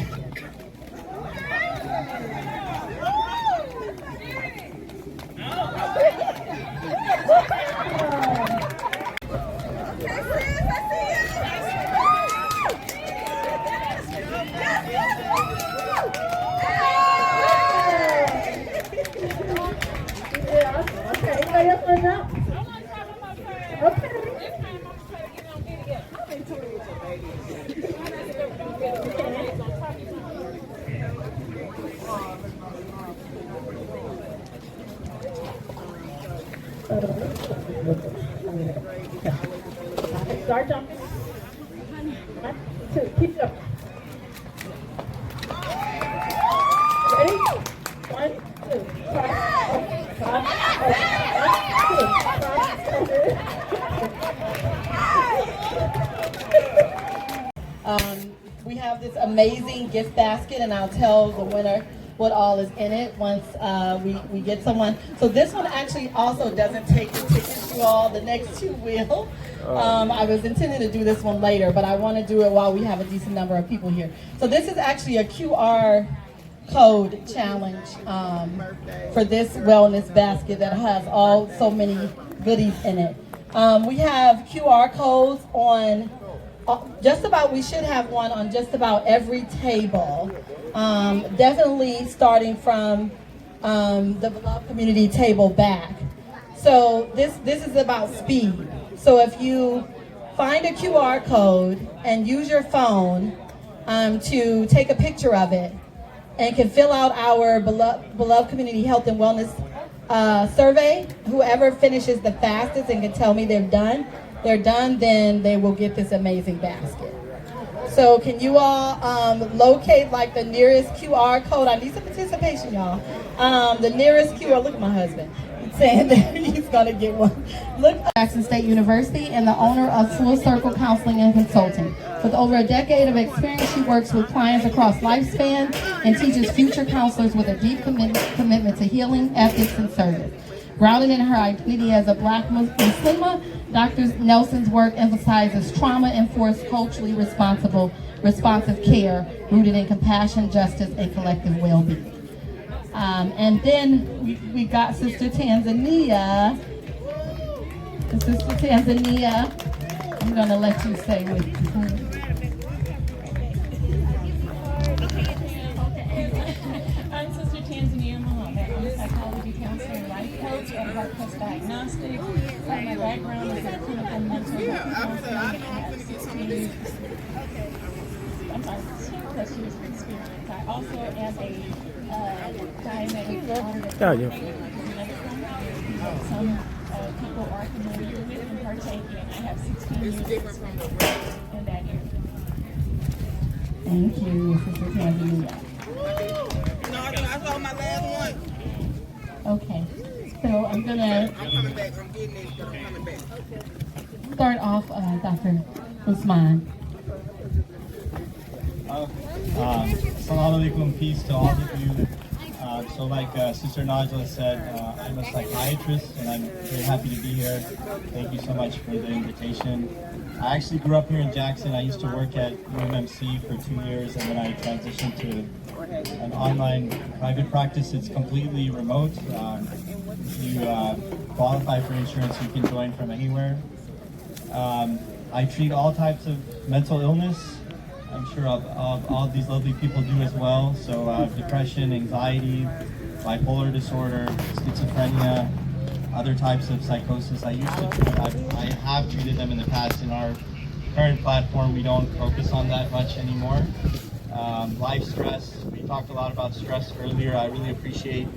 Okay, anybody else want to jump? Okay. Start jumping. 1, 2, keep jumping. Ready? 1, 2, cross, open, cross, open. 1, 2, cross, open. We have this amazing gift basket, and I'll tell the winner what all is in it once we get someone. So this one actually also doesn't take the tickets, you all. The next two will. I was intending to do this one later, but I want to do it while we have a decent number of people here. So this is actually a QR code challenge for this wellness basket that has so many goodies in it. We have QR codes on we should have one on just about every table. Definitely starting from the Beloved Community table back. So this is about speed. So if you find a QR code and use your phone to take a picture of it and can fill out our Beloved Community Health and Wellness survey, whoever finishes the fastest and can tell me they're done, they're done, then they will get this amazing basket. So can you all locate like the nearest QR code? I need some participation, y'all. The nearest QR, look at my husband. He's saying that he's gonna get one. Look, Jackson State University and the owner of Full Circle Counseling and Consulting. With over a decade of experience, she works with clients across lifespan and teaches future counselors with a deep commitment to healing, ethics, and service. Grounded in her identity as a Black Muslimah, Dr. Nelson's work emphasizes trauma-enforced, culturally responsive care rooted in compassion, justice, and collective well-being. And then we got Sister Tanzania. Sister Tanzania, I'm gonna let you say with me. I'm Sister Tanzania Muhammad. I'm a psychology counselor and life coach at HeartQuest Diagnostics. My background is in clinical mental health counseling. I have 16 years. I'm sorry, 10+ years of experience. I also am a diabetic auditor. Some people are familiar with and partaking. I have 16 years of experience in that area. Thank you, Sister Tanzania. I saw my last one. Okay, so I'm coming back. I'm getting it, but I'm coming back. start off, Dr. Usman. Assalamu alaikum, peace to all of you. So like Sister Najla said, I'm a psychiatrist and I'm very happy to be here. Thank you so much for the invitation. I actually grew up here in Jackson. I used to work at UMMC for 2 years and then I transitioned to an online private practice. It's completely remote. If you qualify for insurance, you can join from anywhere. I treat all types of mental illness. I'm sure all these lovely people do as well. So depression, anxiety, bipolar disorder, schizophrenia, other types of psychosis. I have treated them in the past. In our current platform, we don't focus on that much anymore. Life stress, we talked a lot about stress earlier. I really appreciate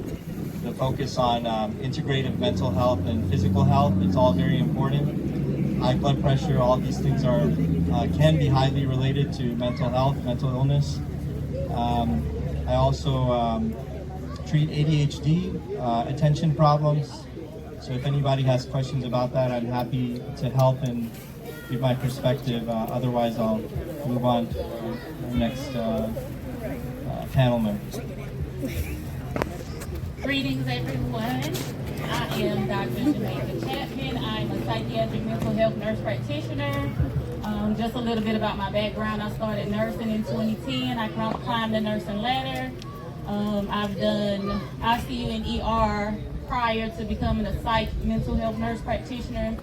the focus on integrative mental health and physical health. It's all very important. High blood pressure, all these things are can be highly related to mental health, mental illness. I also treat ADHD, attention problems. So if anybody has questions about that, I'm happy to help and give my perspective. Otherwise, I'll move on to the next panel member. Greetings, everyone. I am Dr. Jamaica Chapman. I'm a psychiatric mental health nurse practitioner. Just a little bit about my background. I started nursing in 2010. I climbed the nursing ladder. I've done ICU and ER prior to becoming a psych mental health nurse practitioner.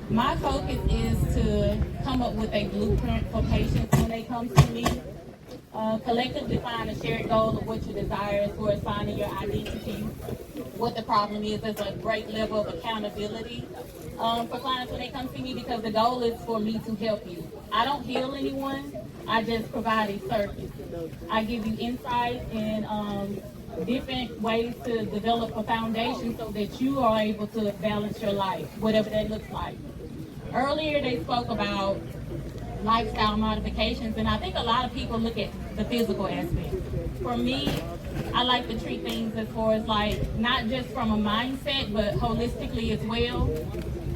My focus is to come up with a blueprint for patients when they come to me. Collectively find a shared goal of what your desire is for finding your identity. What the problem is, there's a great level of accountability for clients when they come to me because the goal is for me to help you. I don't heal anyone, I just provide a service. I give you insight and different ways to develop a foundation so that you are able to balance your life, whatever that looks like. Earlier they spoke about lifestyle modifications, and I think a lot of people look at the physical aspect. For me, I like to treat things as far as like, not just from a mindset, but holistically as well.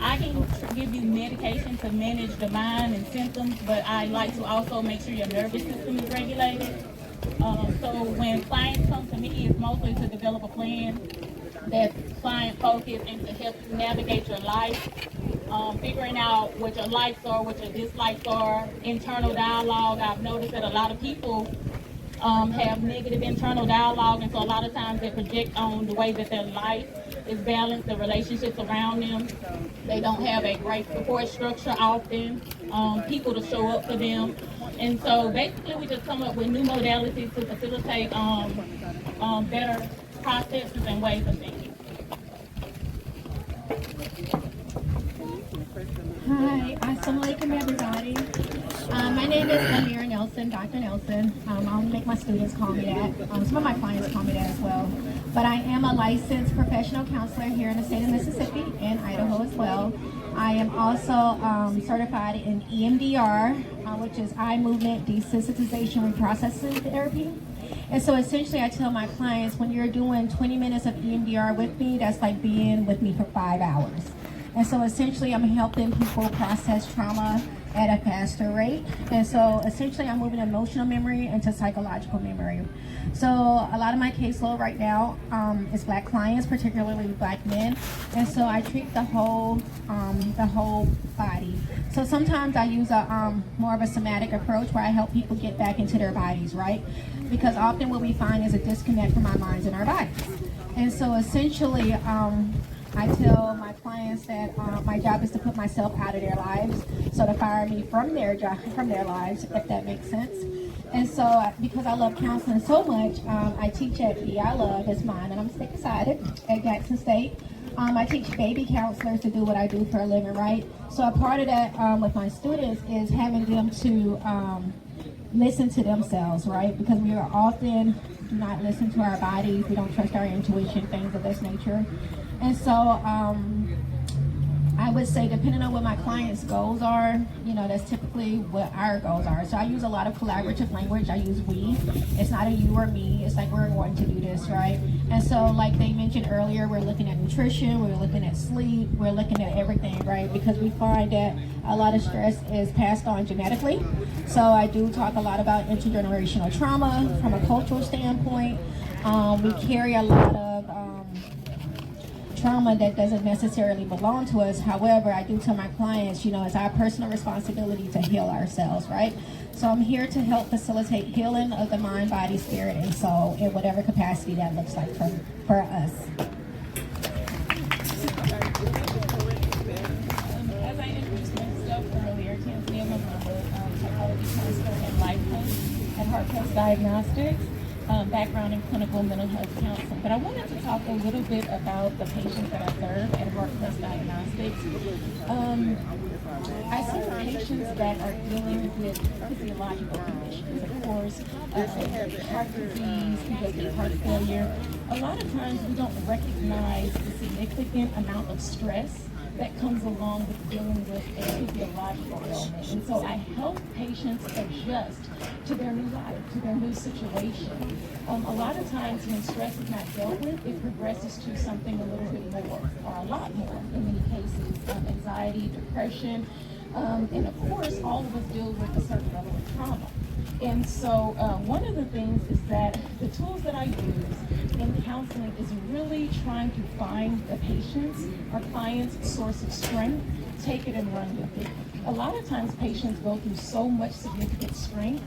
I can give you medication to manage the mind and symptoms, but I like to also make sure your nervous system is regulated. So when clients come to me, it's mostly to develop a plan that's client focused and to help you navigate your life. Figuring out what your likes are, what your dislikes are, internal dialogue. I've noticed that a lot of people have negative internal dialogue, and so a lot of times they project on the way that their life is balanced, the relationships around them. They don't have a great support structure often, people to show up for them. And so basically we just come up with new modalities to facilitate better processes and ways of thinking. Hi, assalamu alaikum everybody. My name is Amira Nelson, Dr. Nelson. I'll make my students call me that. Some of my clients call me that as well. But I am a licensed professional counselor here in the state of Mississippi and Idaho as well. I am also certified in EMDR, which is eye movement desensitization reprocessing therapy. And so essentially I tell my clients, when you're doing 20 minutes of EMDR with me, that's like being with me for 5 hours. And so essentially I'm helping people process trauma at a faster rate. And so essentially I'm moving emotional memory into psychological memory. So a lot of my caseload right now is Black clients, particularly Black men. And so I treat the whole body. So sometimes I use a more of a somatic approach where I help people get back into their bodies, right? Because often what we find is a disconnect from our minds and our bodies. And so essentially, I tell my clients that my job is to put myself out of their lives, so to fire me from their job, from their lives, if that makes sense. And so, because I love counseling so much, I teach at the I Love, it's mine, and I'm stick excited at Jackson State. I teach baby counselors to do what I do for a living, right? So a part of that with my students is having them to listen to themselves, right? Because we are often do not listen to our bodies, we don't trust our intuition, things of this nature. And so I would say, depending on what my clients' goals are, you know, that's typically what our goals are. So I use a lot of collaborative language. I use we. It's not a you or me. It's like we're going to do this, right? And so like they mentioned earlier, we're looking at nutrition, we're looking at sleep, we're looking at everything, right? Because we find that a lot of stress is passed on genetically. So I do talk a lot about intergenerational trauma from a cultural standpoint. We carry a lot of trauma that doesn't necessarily belong to us. However, I do tell my clients, you know, it's our personal responsibility to heal ourselves, right? So I'm here to help facilitate healing of the mind, body, spirit, and soul in whatever capacity that looks like for us. As I introduced myself earlier, Tanzania Mamamba, psychology counselor and life coach at Heart Plus Diagnostics. Background in clinical mental health counseling. But I wanted to talk a little bit about the patients that I serve at Heart Plus Diagnostics. I serve patients that are dealing with physiological conditions, of course, heart disease, congestive heart failure. A lot of times we don't recognize the significant amount of stress that comes along with dealing with a physiological ailment. And so I help patients adjust to their new life, to their new situation. A lot of times when stress is not dealt with, it progresses to something a little bit more, or a lot more in many cases, anxiety, depression, and of course all of us deal with a certain level of trauma. And so one of the things is that the tools that I use in counseling is really trying to find the patient's or client's source of strength, take it and run with it. A lot of times patients go through so much significant stress,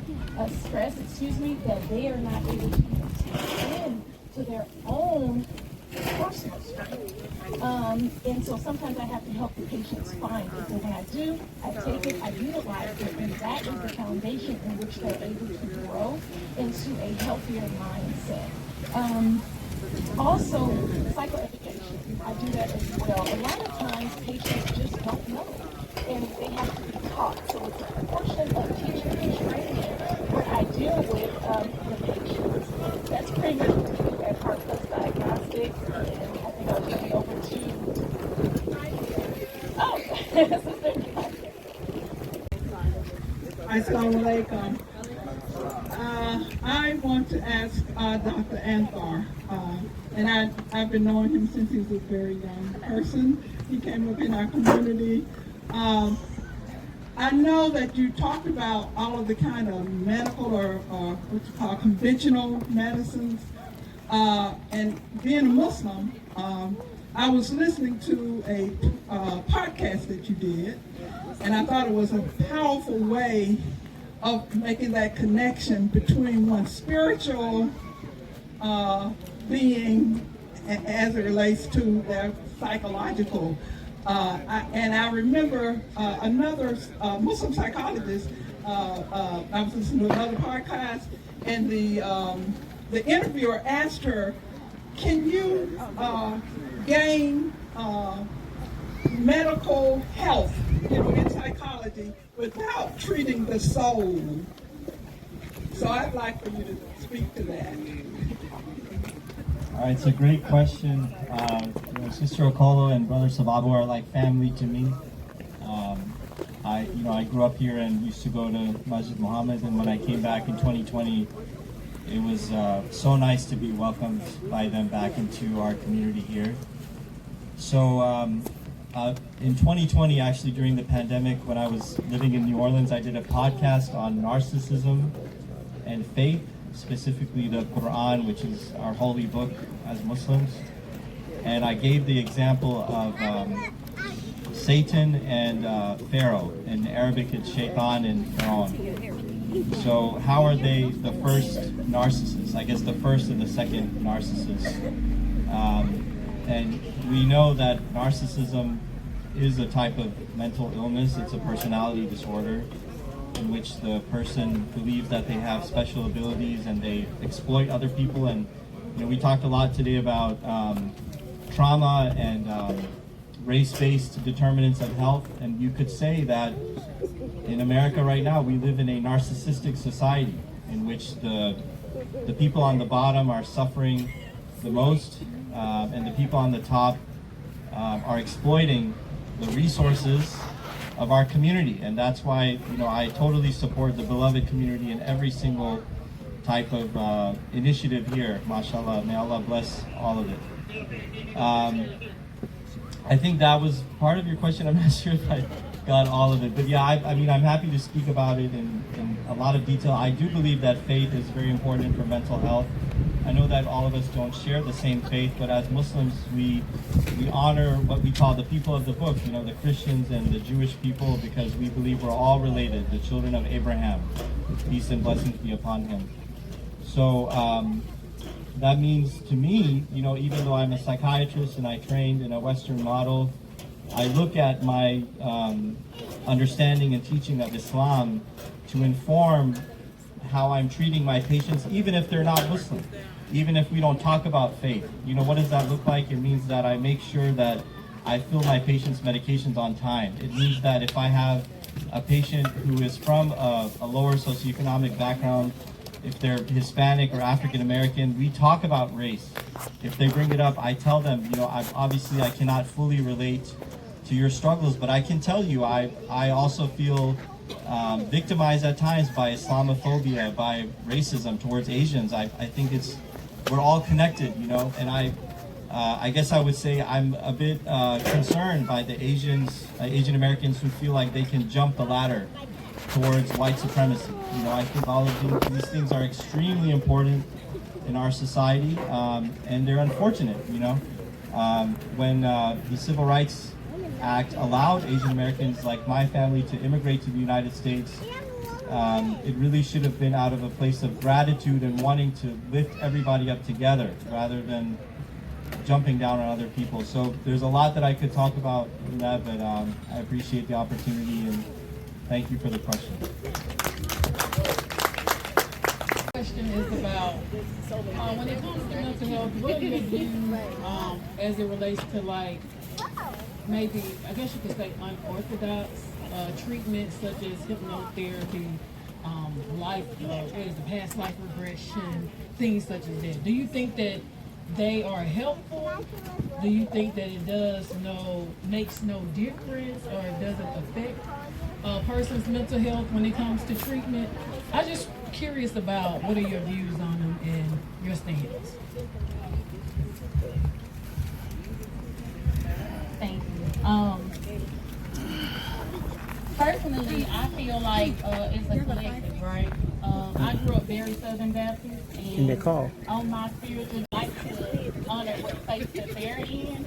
that they are not able to even tap in to their own personal strength. And so sometimes I have to help the patients find it. And when I do, I take it, I utilize it, and that is the foundation in which they're able to grow into a healthier mindset. Also, psychoeducation, I do that as well. A lot of times patients just don't know, and they have to be taught. So it's a portion of teaching and training where I deal with the patients. That's pretty much what we do at Heart Plus Diagnostics, and I think I'll turn it over to Assalamu alaikum. I want to ask Dr. Anthar, and I've been knowing him since he was a very young person. He came up in our community. I know that you talked about all of the kind of medical or what you call conventional medicines, and being a Muslim, I was listening to a podcast that you did, and I thought it was a powerful way of making that connection between one's spiritual being as it relates to their psychological. And I remember another Muslim psychologist, I was listening to another podcast, and the interviewer asked her, can you gain medical health, in psychology without treating the soul? So I'd like for you to speak to that. All right, it's a great question. Sister Okolo and Brother Sababu are like family to me. I grew up here and used to go to Masjid Muhammad, and when I came back in 2020, it was so nice to be welcomed by them back into our community here. So in 2020, actually during the pandemic, when I was living in New Orleans, I did a podcast on narcissism and faith, specifically the Quran, which is our holy book as Muslims. And I gave the example of Satan and Pharaoh. In Arabic, it's Shaitan and Pharaoh. So how are they the first narcissists? I guess the first and the second narcissists. And we know that narcissism is a type of mental illness. It's a personality disorder in which the person believes that they have special abilities and they exploit other people. And we talked a lot today about trauma and race-based determinants of health, and you could say that in America right now we live in a narcissistic society in which the people on the bottom are suffering the most, and the people on the top are exploiting the resources of our community. And that's why I totally support the Beloved community in every single type of initiative here. MashaAllah, may Allah bless all of it. I think that was part of your question. I'm not sure if I got all of it, but yeah, I mean, I'm happy to speak about it in a lot of detail. I do believe that faith is very important for mental health. I know that all of us don't share the same faith, but as Muslims, we honor what we call the people of the book, the Christians and the Jewish people, because we believe we're all related, the children of Abraham. Peace and blessings be upon him. So that means to me, even though I'm a psychiatrist and I trained in a Western model, I look at my understanding and teaching of Islam to inform how I'm treating my patients, even if they're not Muslim, even if we don't talk about faith. What does that look like? It means that I make sure that I fill my patients' medications on time. It means that if I have a patient who is from a lower socioeconomic background, if they're Hispanic or African American, we talk about race. If they bring it up, I tell them, obviously I cannot fully relate to your struggles, but I can tell you, I also feel victimized at times by Islamophobia, by racism towards Asians. I think we're all connected, and I guess I would say I'm a bit concerned by the Asian Americans who feel like they can jump the ladder towards white supremacy. I think all of these things are extremely important in our society, and they're unfortunate. When the Civil Rights Act allowed Asian Americans like my family to immigrate to the United States, it really should have been out of a place of gratitude and wanting to lift everybody up together rather than jumping down on other people. So there's a lot that I could talk about in that, but I appreciate the opportunity and thank you for the question. Question is about when it comes to mental health, what do you do as it relates to maybe, I guess you could say, unorthodox treatments such as hypnotherapy, past life regression, things such as that. Do you think that they are helpful? Do you think that it makes no difference, or does it affect a person's mental health when it comes to treatment? I'm just curious about what are your views on them and your stance. Thank you. Personally, I feel like it's a collective, right? I grew up very Southern Baptist, and on my spiritual life to honor what faith that they're in,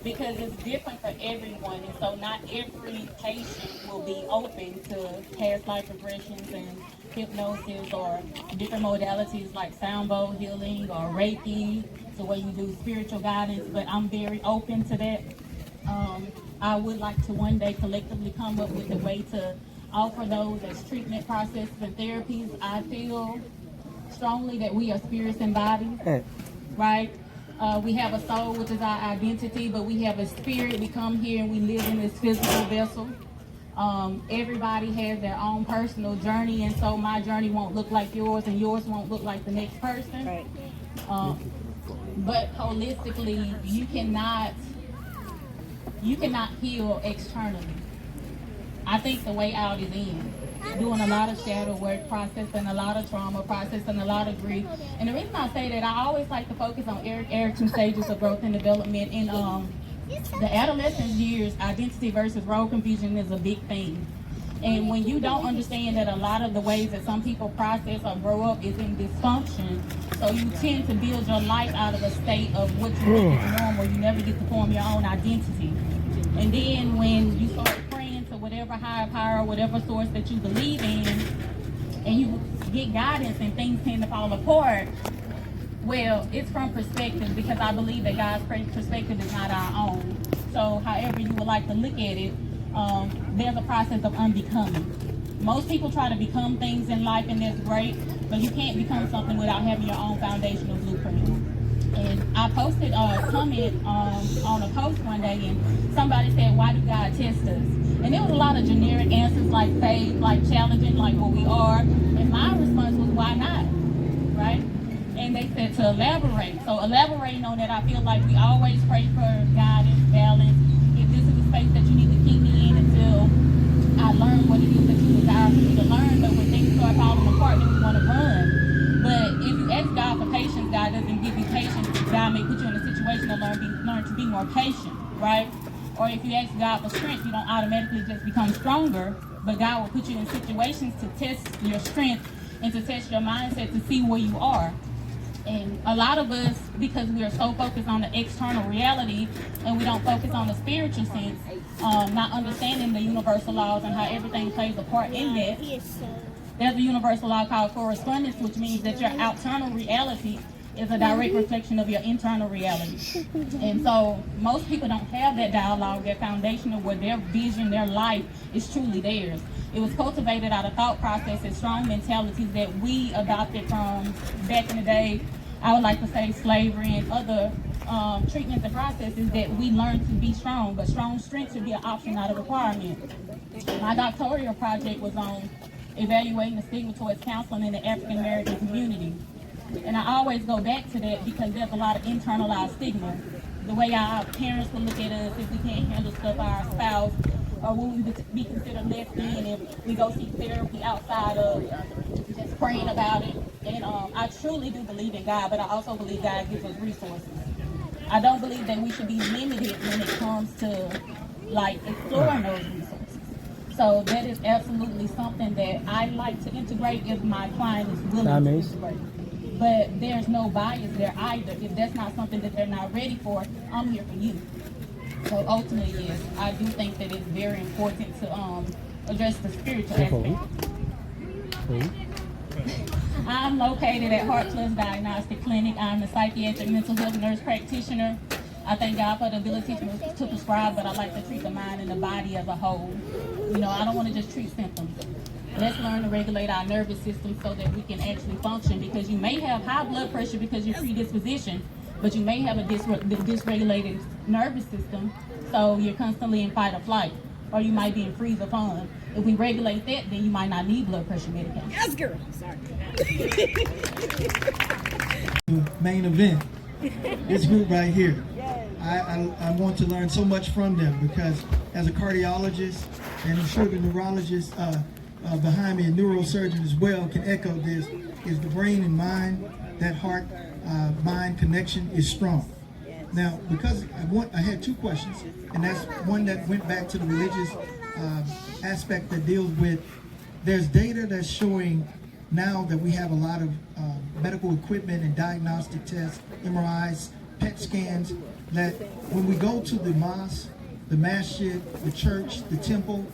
because it's different for everyone, and so not every patient will be open to past life regressions and hypnosis or different modalities like sound bowl healing or Reiki, so where you do spiritual guidance. But I'm very open to that. I would like to one day collectively come up with a way to offer those as treatment processes and therapies. I feel strongly that we are spirits and bodies, right? We have a soul, which is our identity, but we have a spirit. We come here and we live in this physical vessel. Everybody has their own personal journey, and so my journey won't look like yours, and yours won't look like the next person. Right. But holistically, you cannot heal externally. I think the way out is in. Doing a lot of shadow work, processing a lot of trauma, processing a lot of grief. And the reason I say that, I always like to focus on Erik Erikson stages of growth and development. In the adolescent years, identity versus role confusion is a big thing. And when you don't understand that a lot of the ways that some people process or grow up is in dysfunction, so you tend to build your life out of a state of what you think is normal. You never get to form your own identity. And then when you start praying to whatever higher power, whatever source that you believe in, and you get guidance and things tend to fall apart, well, it's from perspective, because I believe that God's perspective is not our own. So however you would like to look at it, there's a process of unbecoming. Most people try to become things in life, and that's great, but you can't become something without having your own foundational blueprint. And I posted a comment on a post one day, and somebody said, why do God test us? And there was a lot of generic answers like faith, like challenging, like what we are. And my response was, why not? Right? And they said to elaborate. So elaborating on that, I feel like we always pray for guidance, balance. If this is a space that you need to keep me in until I learn what it is that you desire for me to learn, but when things start falling apart, then we want to run. But if you ask God for patience, God doesn't give you patience. God may put you in a situation to learn to be more patient, right? Or if you ask God for strength, you don't automatically just become stronger, but God will put you in situations to test your strength and to test your mindset to see where you are. And a lot of us, because we are so focused on the external reality and we don't focus on the spiritual sense, not understanding the universal laws and how everything plays a part in that. There's a universal law called correspondence, which means that your external reality is a direct reflection of your internal reality. And so most people don't have that dialogue, that foundational, where their vision, their life is truly theirs. It was cultivated out of thought processes, strong mentalities that we adopted from back in the day. I would like to say slavery and other treatments and processes that we learned to be strong, but strength should be an option, not a requirement. My doctoral project was on evaluating the stigma towards counseling in the African American community. And I always go back to that because there's a lot of internalized stigma. The way our parents will look at us if we can't handle stuff, our spouse, or will we be considered less than if we go seek therapy outside of just praying about it. And I truly do believe in God, but I also believe God gives us resources. I don't believe that we should be limited when it comes to like exploring those resources. So that is absolutely something that I like to integrate if my client is willing to integrate. But there's no bias there either. If that's not something that they're not ready for, I'm here for you. So ultimately, yes, I do think that it's very important to address the spiritual aspect. I'm located at Heart Plus Diagnostic Clinic. I'm a psychiatric mental health nurse practitioner. I thank God for the ability to prescribe, but I like to treat the mind and the body as a whole. You know, I don't want to just treat symptoms. Let's learn to regulate our nervous system so that we can actually function, because you may have high blood pressure because you're predisposition, but you may have a dysregulated nervous system, so you're constantly in fight or flight, or you might be in freeze or fawn. If we regulate that, then you might not need blood pressure medication. Yes, girl. Sorry. Main event. This group right here. I want to learn so much from them, because as a cardiologist, and I'm sure the neurologist behind me, a neurosurgeon as well, can echo this, is the brain and mind, that heart-mind connection is strong. Now, because I had two questions, and that's one that went back to the religious aspect that deals with, there's data that's showing now that we have a lot of medical equipment and diagnostic tests, MRIs, PET scans, that when we go to the mosque, the masjid, the church, the temple,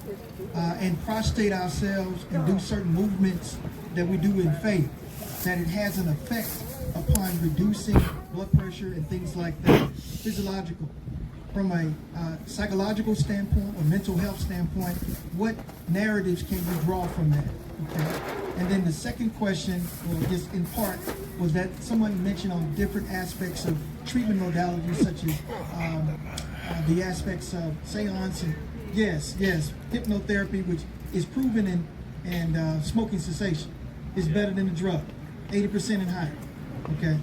and prostrate ourselves and do certain movements that we do in faith, that it has an effect upon reducing blood pressure and things like that. Physiological. From a psychological standpoint or mental health standpoint, what narratives can you draw from that? Okay. And then the second question, well, just in part, was that someone mentioned on different aspects of treatment modalities, such as the aspects of seance and yes, hypnotherapy, which is proven in smoking cessation, is better than the drug, 80% and higher. Okay.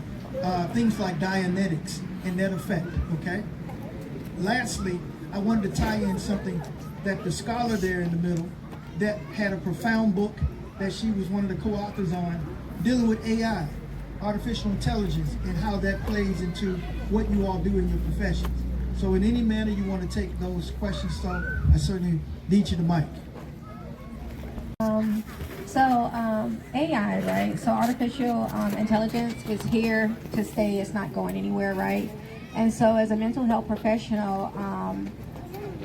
Things like Dianetics and that effect. Okay. Lastly, I wanted to tie in something that the scholar there in the middle that had a profound book that she was one of the co-authors on, dealing with AI, artificial intelligence, and how that plays into what you all do in your professions. So in any manner you want to take those questions, so I certainly need you the mic. AI, right? So artificial intelligence is here to stay. It's not going anywhere, right? And so as a mental health professional,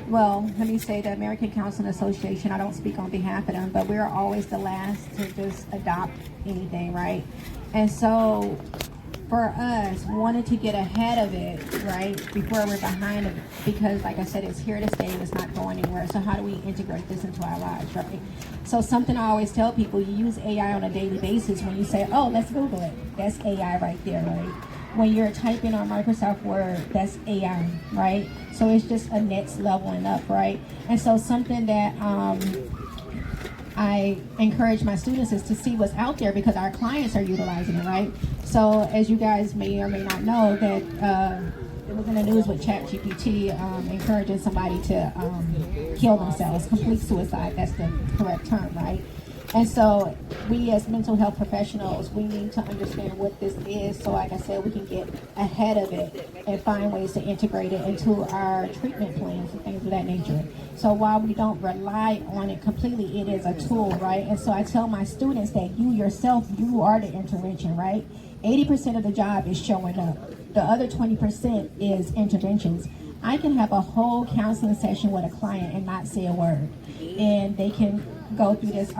well, let me say the American Counseling Association, I don't speak on behalf of them, but we're always the last to just adopt anything, right? And so for us, wanting to get ahead of it, right, before we're behind it, because like I said, it's here to stay and it's not going anywhere. So how do we integrate this into our lives, right? So something I always tell people, you use AI on a daily basis. When you say, oh, let's Google it, that's AI right there, right? When you're typing on Microsoft Word, that's AI, right? So it's just a next leveling up, right? And so something that I encourage my students is to see what's out there, because our clients are utilizing it, right? So as you guys may or may not know, that it was in the news with ChatGPT encouraging somebody to kill themselves, complete suicide, that's the correct term, right? And so we as mental health professionals, we need to understand what this is, so like I said, we can get ahead of it and find ways to integrate it into our treatment plans and things of that nature. So while we don't rely on it completely, it is a tool, right? And so I tell my students that you yourself, you are the intervention, right? 80% of the job is showing up. The other 20% is interventions. I can have a whole counseling session with a client and not say a word, and they can go through this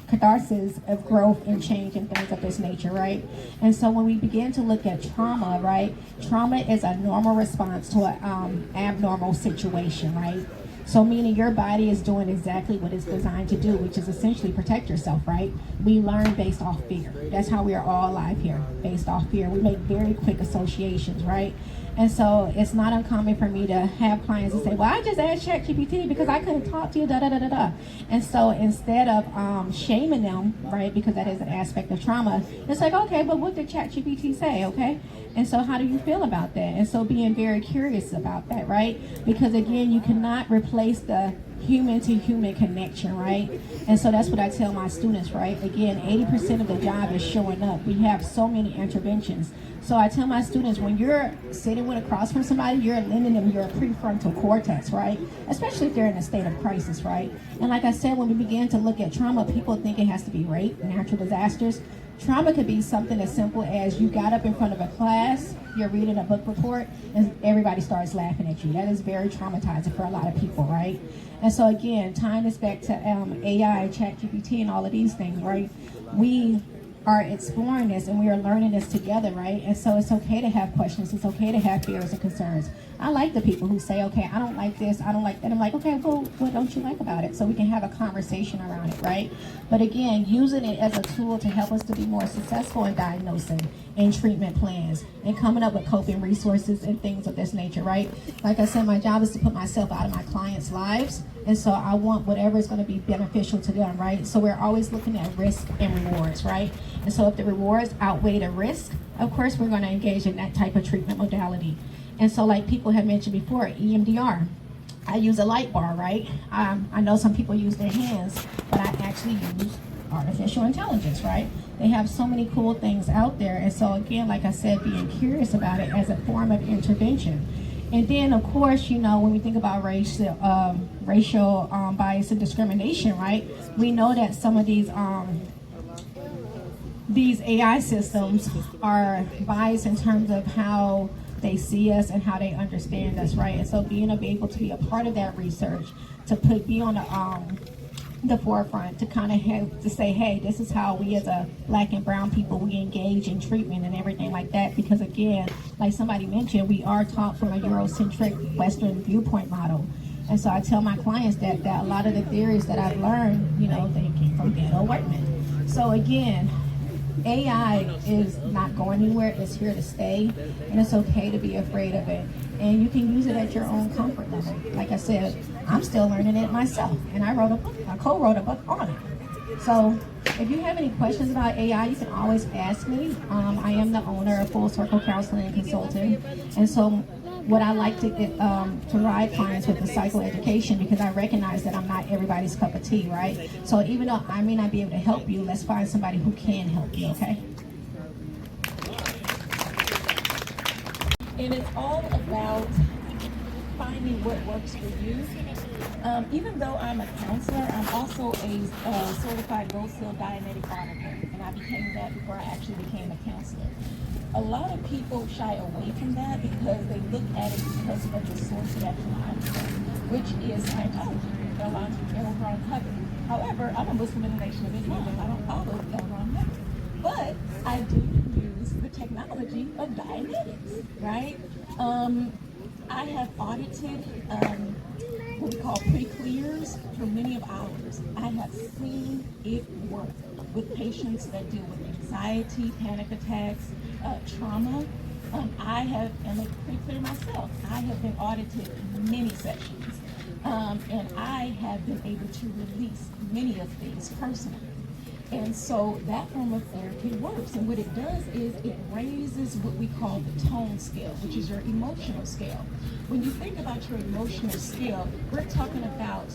catharsis of growth and change and things of this nature, right? And so when we begin to look at trauma, right, trauma is a normal response to an abnormal situation, right? So meaning your body is doing exactly what it's designed to do, which is essentially protect yourself, right? We learn based off fear. That's how we are all alive here, based off fear. We make very quick associations, right? And so it's not uncommon for me to have clients that say, well, I just asked ChatGPT because I couldn't talk to you, da-da-da-da-da. And so instead of shaming them, right, because that is an aspect of trauma, it's like, okay, but what did ChatGPT say, okay? And so how do you feel about that? And so being very curious about that, right? Because again, you cannot replace the human to human connection, right? And so that's what I tell my students, right? Again, 80% of the job is showing up. We have so many interventions. So I tell my students, when you're sitting across from somebody, you're lending them your prefrontal cortex, right? Especially if they're in a state of crisis, right? And like I said, when we begin to look at trauma, people think it has to be rape, natural disasters. Trauma could be something as simple as you got up in front of a class, you're reading a book report, and everybody starts laughing at you. That is very traumatizing for a lot of people, right? And so again, tying this back to AI, ChatGPT, and all of these things, right? We are exploring this and we are learning this together, right? And so it's okay to have questions. It's okay to have fears and concerns. I like the people who say, okay, I don't like this, I don't like that. I'm like, okay, well, what don't you like about it? So we can have a conversation around it, right? But again, using it as a tool to help us to be more successful in diagnosing and treatment plans and coming up with coping resources and things of this nature, right? Like I said, my job is to put myself out of my clients' lives. And so I want whatever is going to be beneficial to them, right? So we're always looking at risk and rewards, right? And so if the rewards outweigh the risk, of course, we're going to engage in that type of treatment modality. And so like people have mentioned before, EMDR, I use a light bar, right? I know some people use their hands, but I actually use artificial intelligence, right? They have so many cool things out there. And so again, like I said, being curious about it as a form of intervention. And then, of course, you know, when we think about racial bias and discrimination, right? We know that some of these AI systems are biased in terms of how they see us and how they understand us, right? And so being able to be a part of that research, to be on the forefront, to kind of have to say, hey, this is how we as a Black and brown people, we engage in treatment and everything like that. Because again, like somebody mentioned, we are taught from a Eurocentric Western viewpoint model. And so I tell my clients that a lot of the theories that I've learned, you know, they came from ghetto white men. So again, AI is not going anywhere. It's here to stay, and it's okay to be afraid of it. And you can use it at your own comfort level. Like I said, I'm still learning it myself, and I co-wrote a book on it. So if you have any questions about AI, you can always ask me. I am the owner of Full Circle Counseling and Consulting, and so what I like to provide clients with the psychoeducation, because I recognize that I'm not everybody's cup of tea, right? So even though I may not be able to help you, let's find somebody who can help you, okay? And it's all about finding what works for you. Even though I'm a counselor, I'm also a certified Gold Seal Dianetic auditor, and I became that before I actually became a counselor. A lot of people shy away from that because they look at it because of the source it actually comes from, which is Scientology, L. Ron Hubbard. However, I'm a Muslim in the Nation of Islam, and I don't follow L. Ron Hubbard. But I do use the technology of Dianetics, right? I have audited what we call pre-clears for many of ours. I have seen it work with patients that deal with anxiety, panic attacks, trauma. I am a pre-clear myself. I have been audited many sessions, and I have been able to release many of things personally. And so that form of therapy works. And what it does is it raises what we call the tone scale, which is your emotional scale. When you think about your emotional scale, we're talking about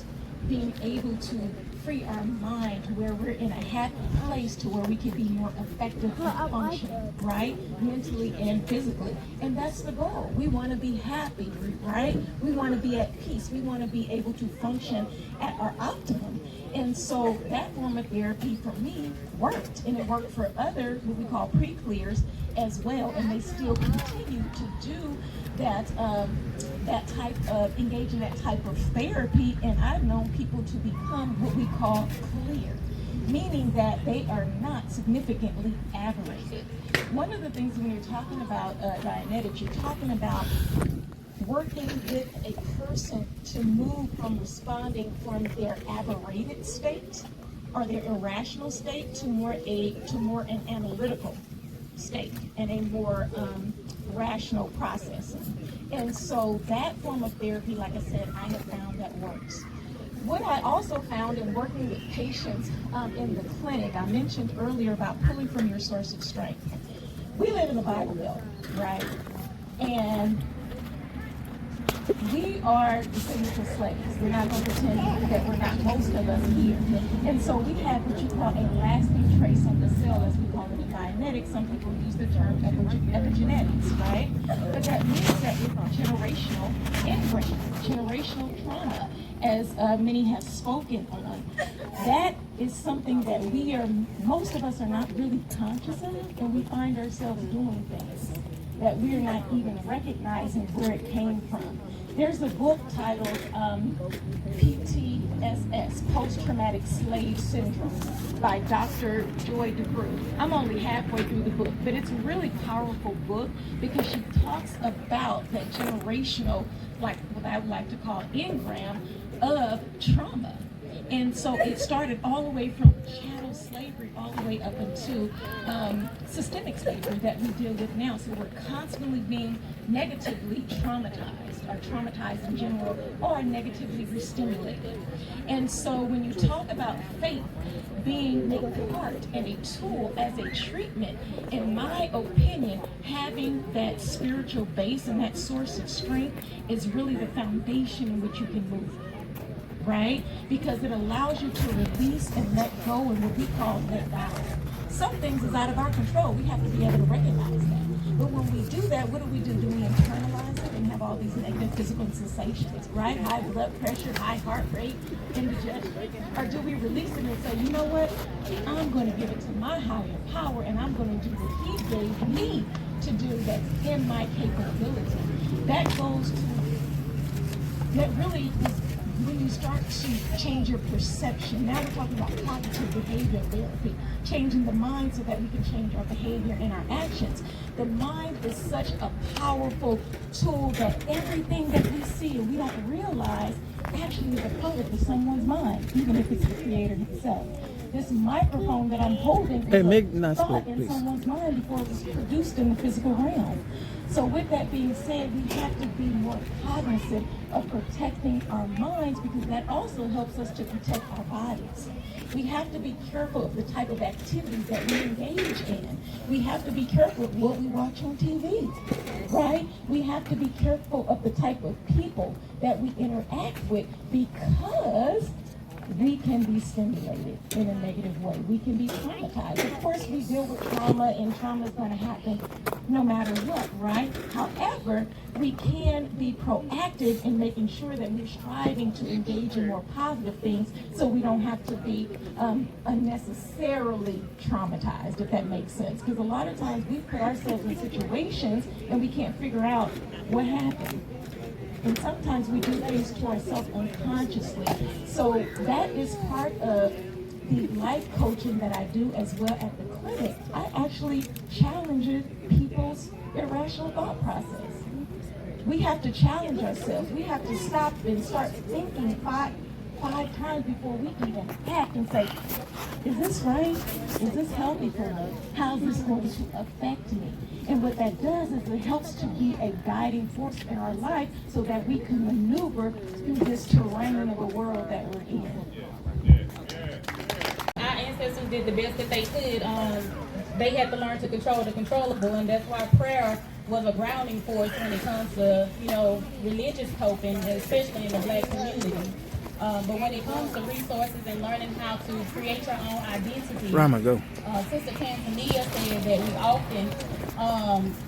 being able to free our mind to where we're in a happy place to where we can be more effective and functional, right? Mentally and physically. And that's the goal. We want to be happy, right? We want to be at peace. We want to be able to function at our optimum. And so that form of therapy for me worked, and it worked for other, what we call pre-clears as well, and they still continue to do that, that type of, engage in that type of therapy, and I've known people to become what we call clear, meaning that they are not significantly aberrated. One of the things when you're talking about Dianetics, you're talking about working with a person to move from responding from their aberrated state or their irrational state to more an analytical state and a more rational processing. And so that form of therapy, like I said, I have found that works. What I also found in working with patients in the clinic, I mentioned earlier about pulling from your source of strength. We live in the Bible Belt, right? And we are descendants of slaves. We're not going to pretend that we're not, most of us here. And so we have what you call a lasting trace on the cell, as we call it in Dianetics. Some people use the term epigenetics, right? But that means that it's generational inbreeding, generational trauma, as many have spoken on. That is something that we are, most of us are not really conscious of, and we find ourselves doing things that we're not even recognizing where it came from. There's a book titled PTSS, Post-Traumatic Slave Syndrome, by Dr. Joy DeGruy. I'm only halfway through the book, but it's a really powerful book because she talks about that generational, like what I would like to call engram of trauma. And so it started all the way from chattel slavery all the way up into systemic slavery that we deal with now. So we're constantly being negatively traumatized, or traumatized in general, or negatively re-stimulated. And so when you talk about faith being a part and a tool as a treatment, in my opinion, having that spiritual base and that source of strength is really the foundation in which you can move. Right? Because it allows you to release and let go and what we call let go. Some things is out of our control. We have to be able to recognize that. But when we do that, what do? Do we internalize it and have all these negative physical sensations, right? High blood pressure, high heart rate, indigestion. Or do we release it and say, you know what? I'm going to give it to my higher power and I'm going to do what he gave me to do that's in my capability. That goes to, that really is when you start to change your perception. Now we're talking about cognitive behavior therapy, changing the mind so that we can change our behavior and our actions. The mind is such a powerful tool that everything that we see and we don't realize actually is a product of someone's mind, even if it's the creator himself. this microphone that I'm holding Hey, is make a not thought split, in please. someone's mind before it was produced in the physical realm. So with that being said, we have to be more cognizant of protecting our minds, because that also helps us to protect our bodies. We have to be careful of the type of activities that we engage in. We have to be careful of what we watch on TV, right? We have to be careful of the type of people that we interact with, because we can be stimulated in a negative way. We can be traumatized. Of course, we deal with trauma, and trauma is going to happen no matter what, right? However, we can be proactive in making sure that we're striving to engage in more positive things, so we don't have to be unnecessarily traumatized, if that makes sense. Because a lot of times we put ourselves in situations and we can't figure out what happened. And sometimes we do things to ourselves unconsciously. So that is part of the life coaching that I do as well at the clinic. I actually challenge people's irrational thought process. We have to challenge ourselves. We have to stop and start thinking five times before we even act and say, is this right? Is this healthy for me? How's this going to affect me? And what that does is it helps to be a guiding force in our life, so that we can maneuver through this terrain of the world that we're in. Our ancestors did the best that they could. They had to learn to control the controllable, and that's why prayer was a grounding force when it comes to, religious coping, especially in the Black community. But when it comes to resources and learning how to create your own identity, Rama, go. Sister Tanzania said that we often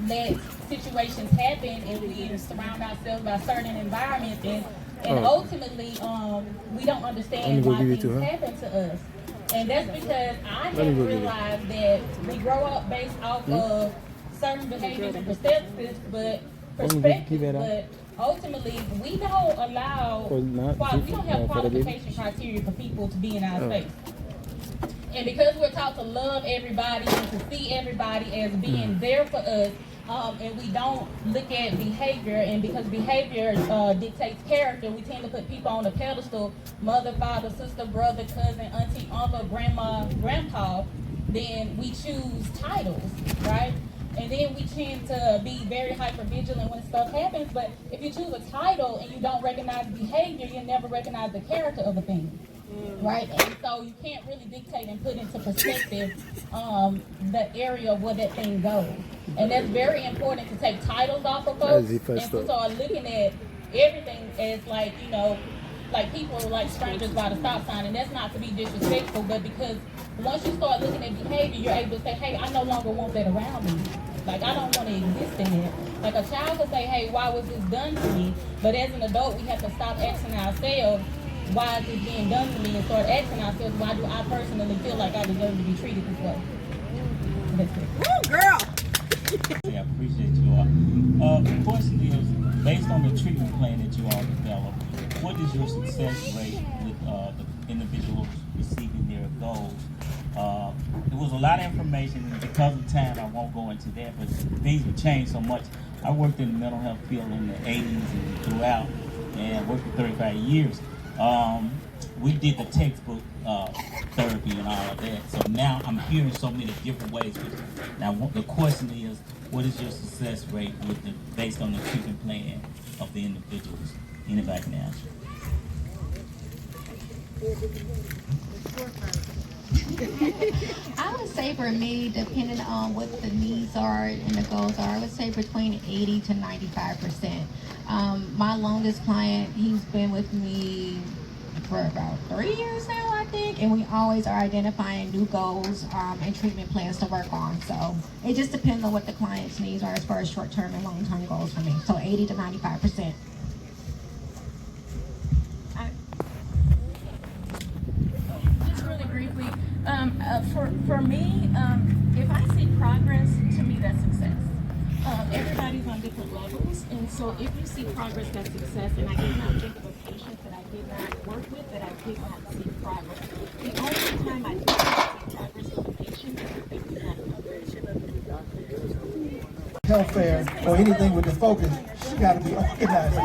let situations happen, and we surround ourselves by certain environments, and ultimately we don't understand why things happen to us. And that's because I have realized that we grow up based off of certain behaviors and perspectives, but ultimately we don't allow, we don't have qualification criteria for people to be in our space. And because we're taught to love everybody and to see everybody as being there for us, and we don't look at behavior, and because behavior dictates character, we tend to put people on a pedestal, mother, father, sister, brother, cousin, auntie, uncle, grandma, grandpa, then we choose titles, right? And then we tend to be very hyper vigilant when stuff happens, but if you choose a title and you don't recognize behavior, you'll never recognize the character of a thing. Right, and so you can't really dictate and put into perspective the area of where that thing goes, and that's very important to take titles off of folks and to start looking at everything as like people are like strangers by the stop sign, and that's not to be disrespectful, but because once you start looking at behavior, you're able to say, hey, I no longer want that around me. Like, I don't want to exist in it. Like, a child could say, hey, why was this done to me? But as an adult, we have to stop asking ourselves, why is this being done to me, and start asking ourselves, why do I personally feel like I deserve to be treated this way? That's it. Woo, girl! I appreciate you all. The question is, based on the treatment plan that you all developed, what is your success rate with the individuals receiving their goals? There was a lot of information, and because of time, I won't go into that, but things have changed so much. I worked in the mental health field in the 80s and throughout, and worked for 35 years. We did the textbook therapy and all of that. So now I'm hearing so many different ways. Now the question is, what is your success rate based on the treatment plan of the individuals? Anybody can answer. I would say for me, depending on what the needs are and the goals are, I would say between 80 to 95%. My longest client, he's been with me for about 3 years now, I think, and we always are identifying new goals and treatment plans to work on. So it just depends on what the client's needs are as far as short-term and long-term goals for me. So 80 to 95%. Just really briefly, for me, if I see progress, to me that's success. Everybody's on different levels, and so if you see progress, that's success. And I did not think of a patient that I did not work with that I did not see progress. The only time I did not see progress with a patient is if they did not Health fair or anything with the focus, she got to be organized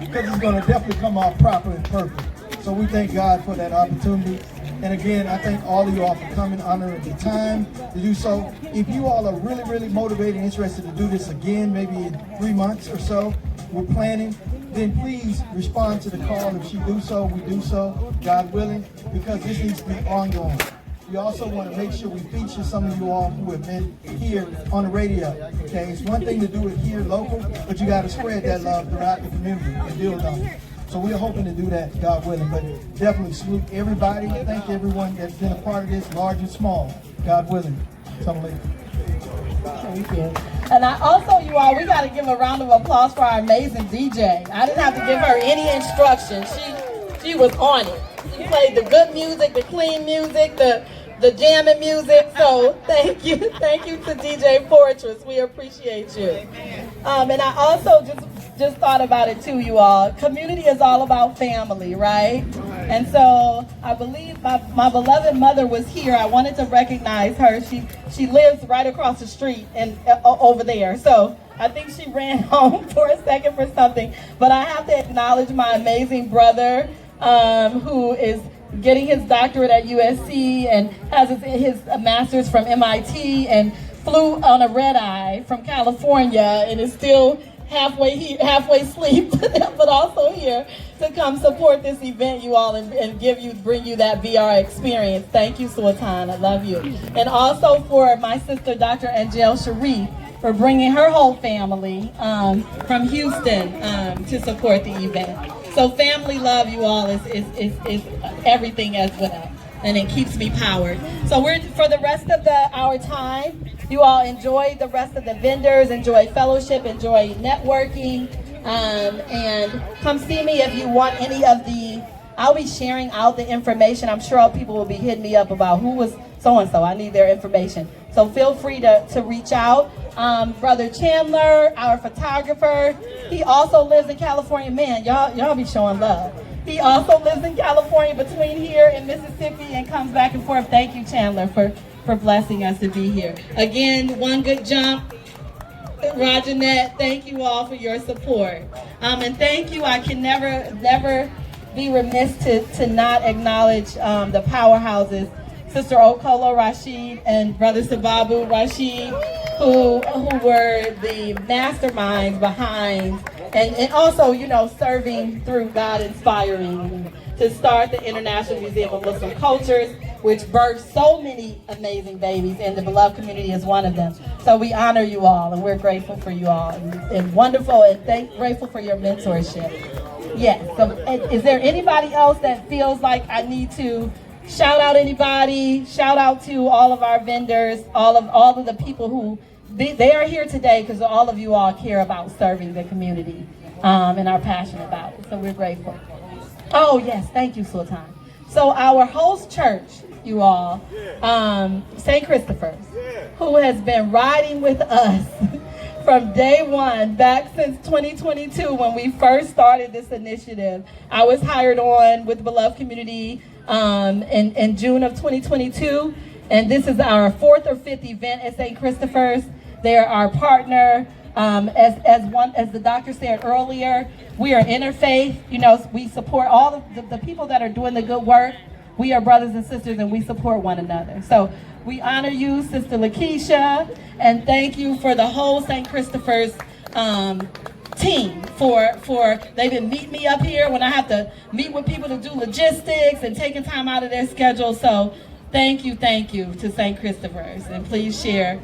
because it's going to definitely come off proper and perfect. So we thank God for that opportunity. And again, I thank all of you all for coming, honoring the time to do so. If you all are really, really motivated and interested to do this again, maybe in 3 months or so, we're planning, then please respond to the call. If she do so, we do so, God willing, because this needs to be ongoing. We also want to make sure we feature some of you all who have been here on the radio. Okay, it's one thing to do it here local, but you got to spread that love throughout the community and build on it. So we're hoping to do that, God willing. But definitely salute everybody. Thank everyone that's been a part of this, large and small. God willing. Thank you. And I also, you all, we got to give a round of applause for our amazing DJ. I didn't have to give her any instructions. She was on it. She played the good music, the clean music, the jamming music. So thank you to DJ Fortress. We appreciate you. And I also just thought about it too, you all. Community is all about family, right? And so I believe my beloved mother was here. I wanted to recognize her. She lives right across the street and over there. So I think she ran home for a second for something. But I have to acknowledge my amazing brother, who is getting his doctorate at USC and has his master's from MIT and flew on a red eye from California and is still halfway asleep, but also here to come support this event, you all, and bring you that VR experience. Thank you, Sultan. I love you. And also for my sister, Dr. Angel Sharif, for bringing her whole family from Houston to support the event. So family love, you all, is everything as well, and it keeps me powered. So for the rest of our time, you all enjoy the rest of the vendors, enjoy fellowship, enjoy networking, and come see me if you want any of I'll be sharing out the information. I'm sure people will be hitting me up about who was so-and-so. I need their information. So feel free to reach out. Brother Chandler, our photographer, he also lives in California. Man, y'all be showing love. He also lives in California between here and Mississippi and comes back and forth. Thank you, Chandler, for blessing us to be here. Again, One Good Jump, Rogerette, thank you all for your support. And thank you, I can never be remiss to not acknowledge the powerhouses, Sister Okolo Rashid and Brother Sababu Rashid, who were the masterminds behind and also, serving through God inspiring to start the International Museum of Muslim Cultures, which birthed so many amazing babies, and the Beloved Community is one of them. So we honor you all, and we're grateful for you all, and wonderful, and grateful for your mentorship. Yes, so is there anybody else that feels like I need to shout out anybody? Shout out to all of our vendors, all of the people who, they are here today because all of you all care about serving the community and are passionate about it, so we're grateful. Oh yes, thank you, Sultan. So our host church, you all, St. Christopher's, who has been riding with us from day one, back since 2022 when we first started this initiative. I was hired on with the Beloved Community in June of 2022, and this is our 4th or 5th event at St. Christopher's. They're our partner. As the doctor said earlier, we are interfaith. We support all of the people that are doing the good work. We are brothers and sisters, and we support one another. So we honor you, Sister Lakeisha, and thank you for the whole St. Christopher's team for they've been meeting me up here when I have to meet with people to do logistics and taking time out of their schedule. So thank you to St. Christopher's, and please share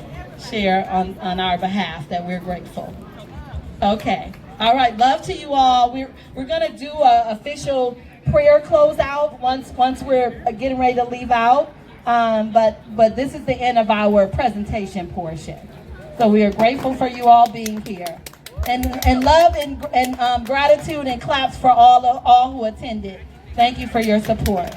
on our behalf that we're grateful. Okay, all right, love to you all. We're gonna do a official prayer closeout once we're getting ready to leave out, but this is the end of our presentation portion. So we are grateful for you all being here, and love and gratitude and claps for all who attended. Thank you for your support.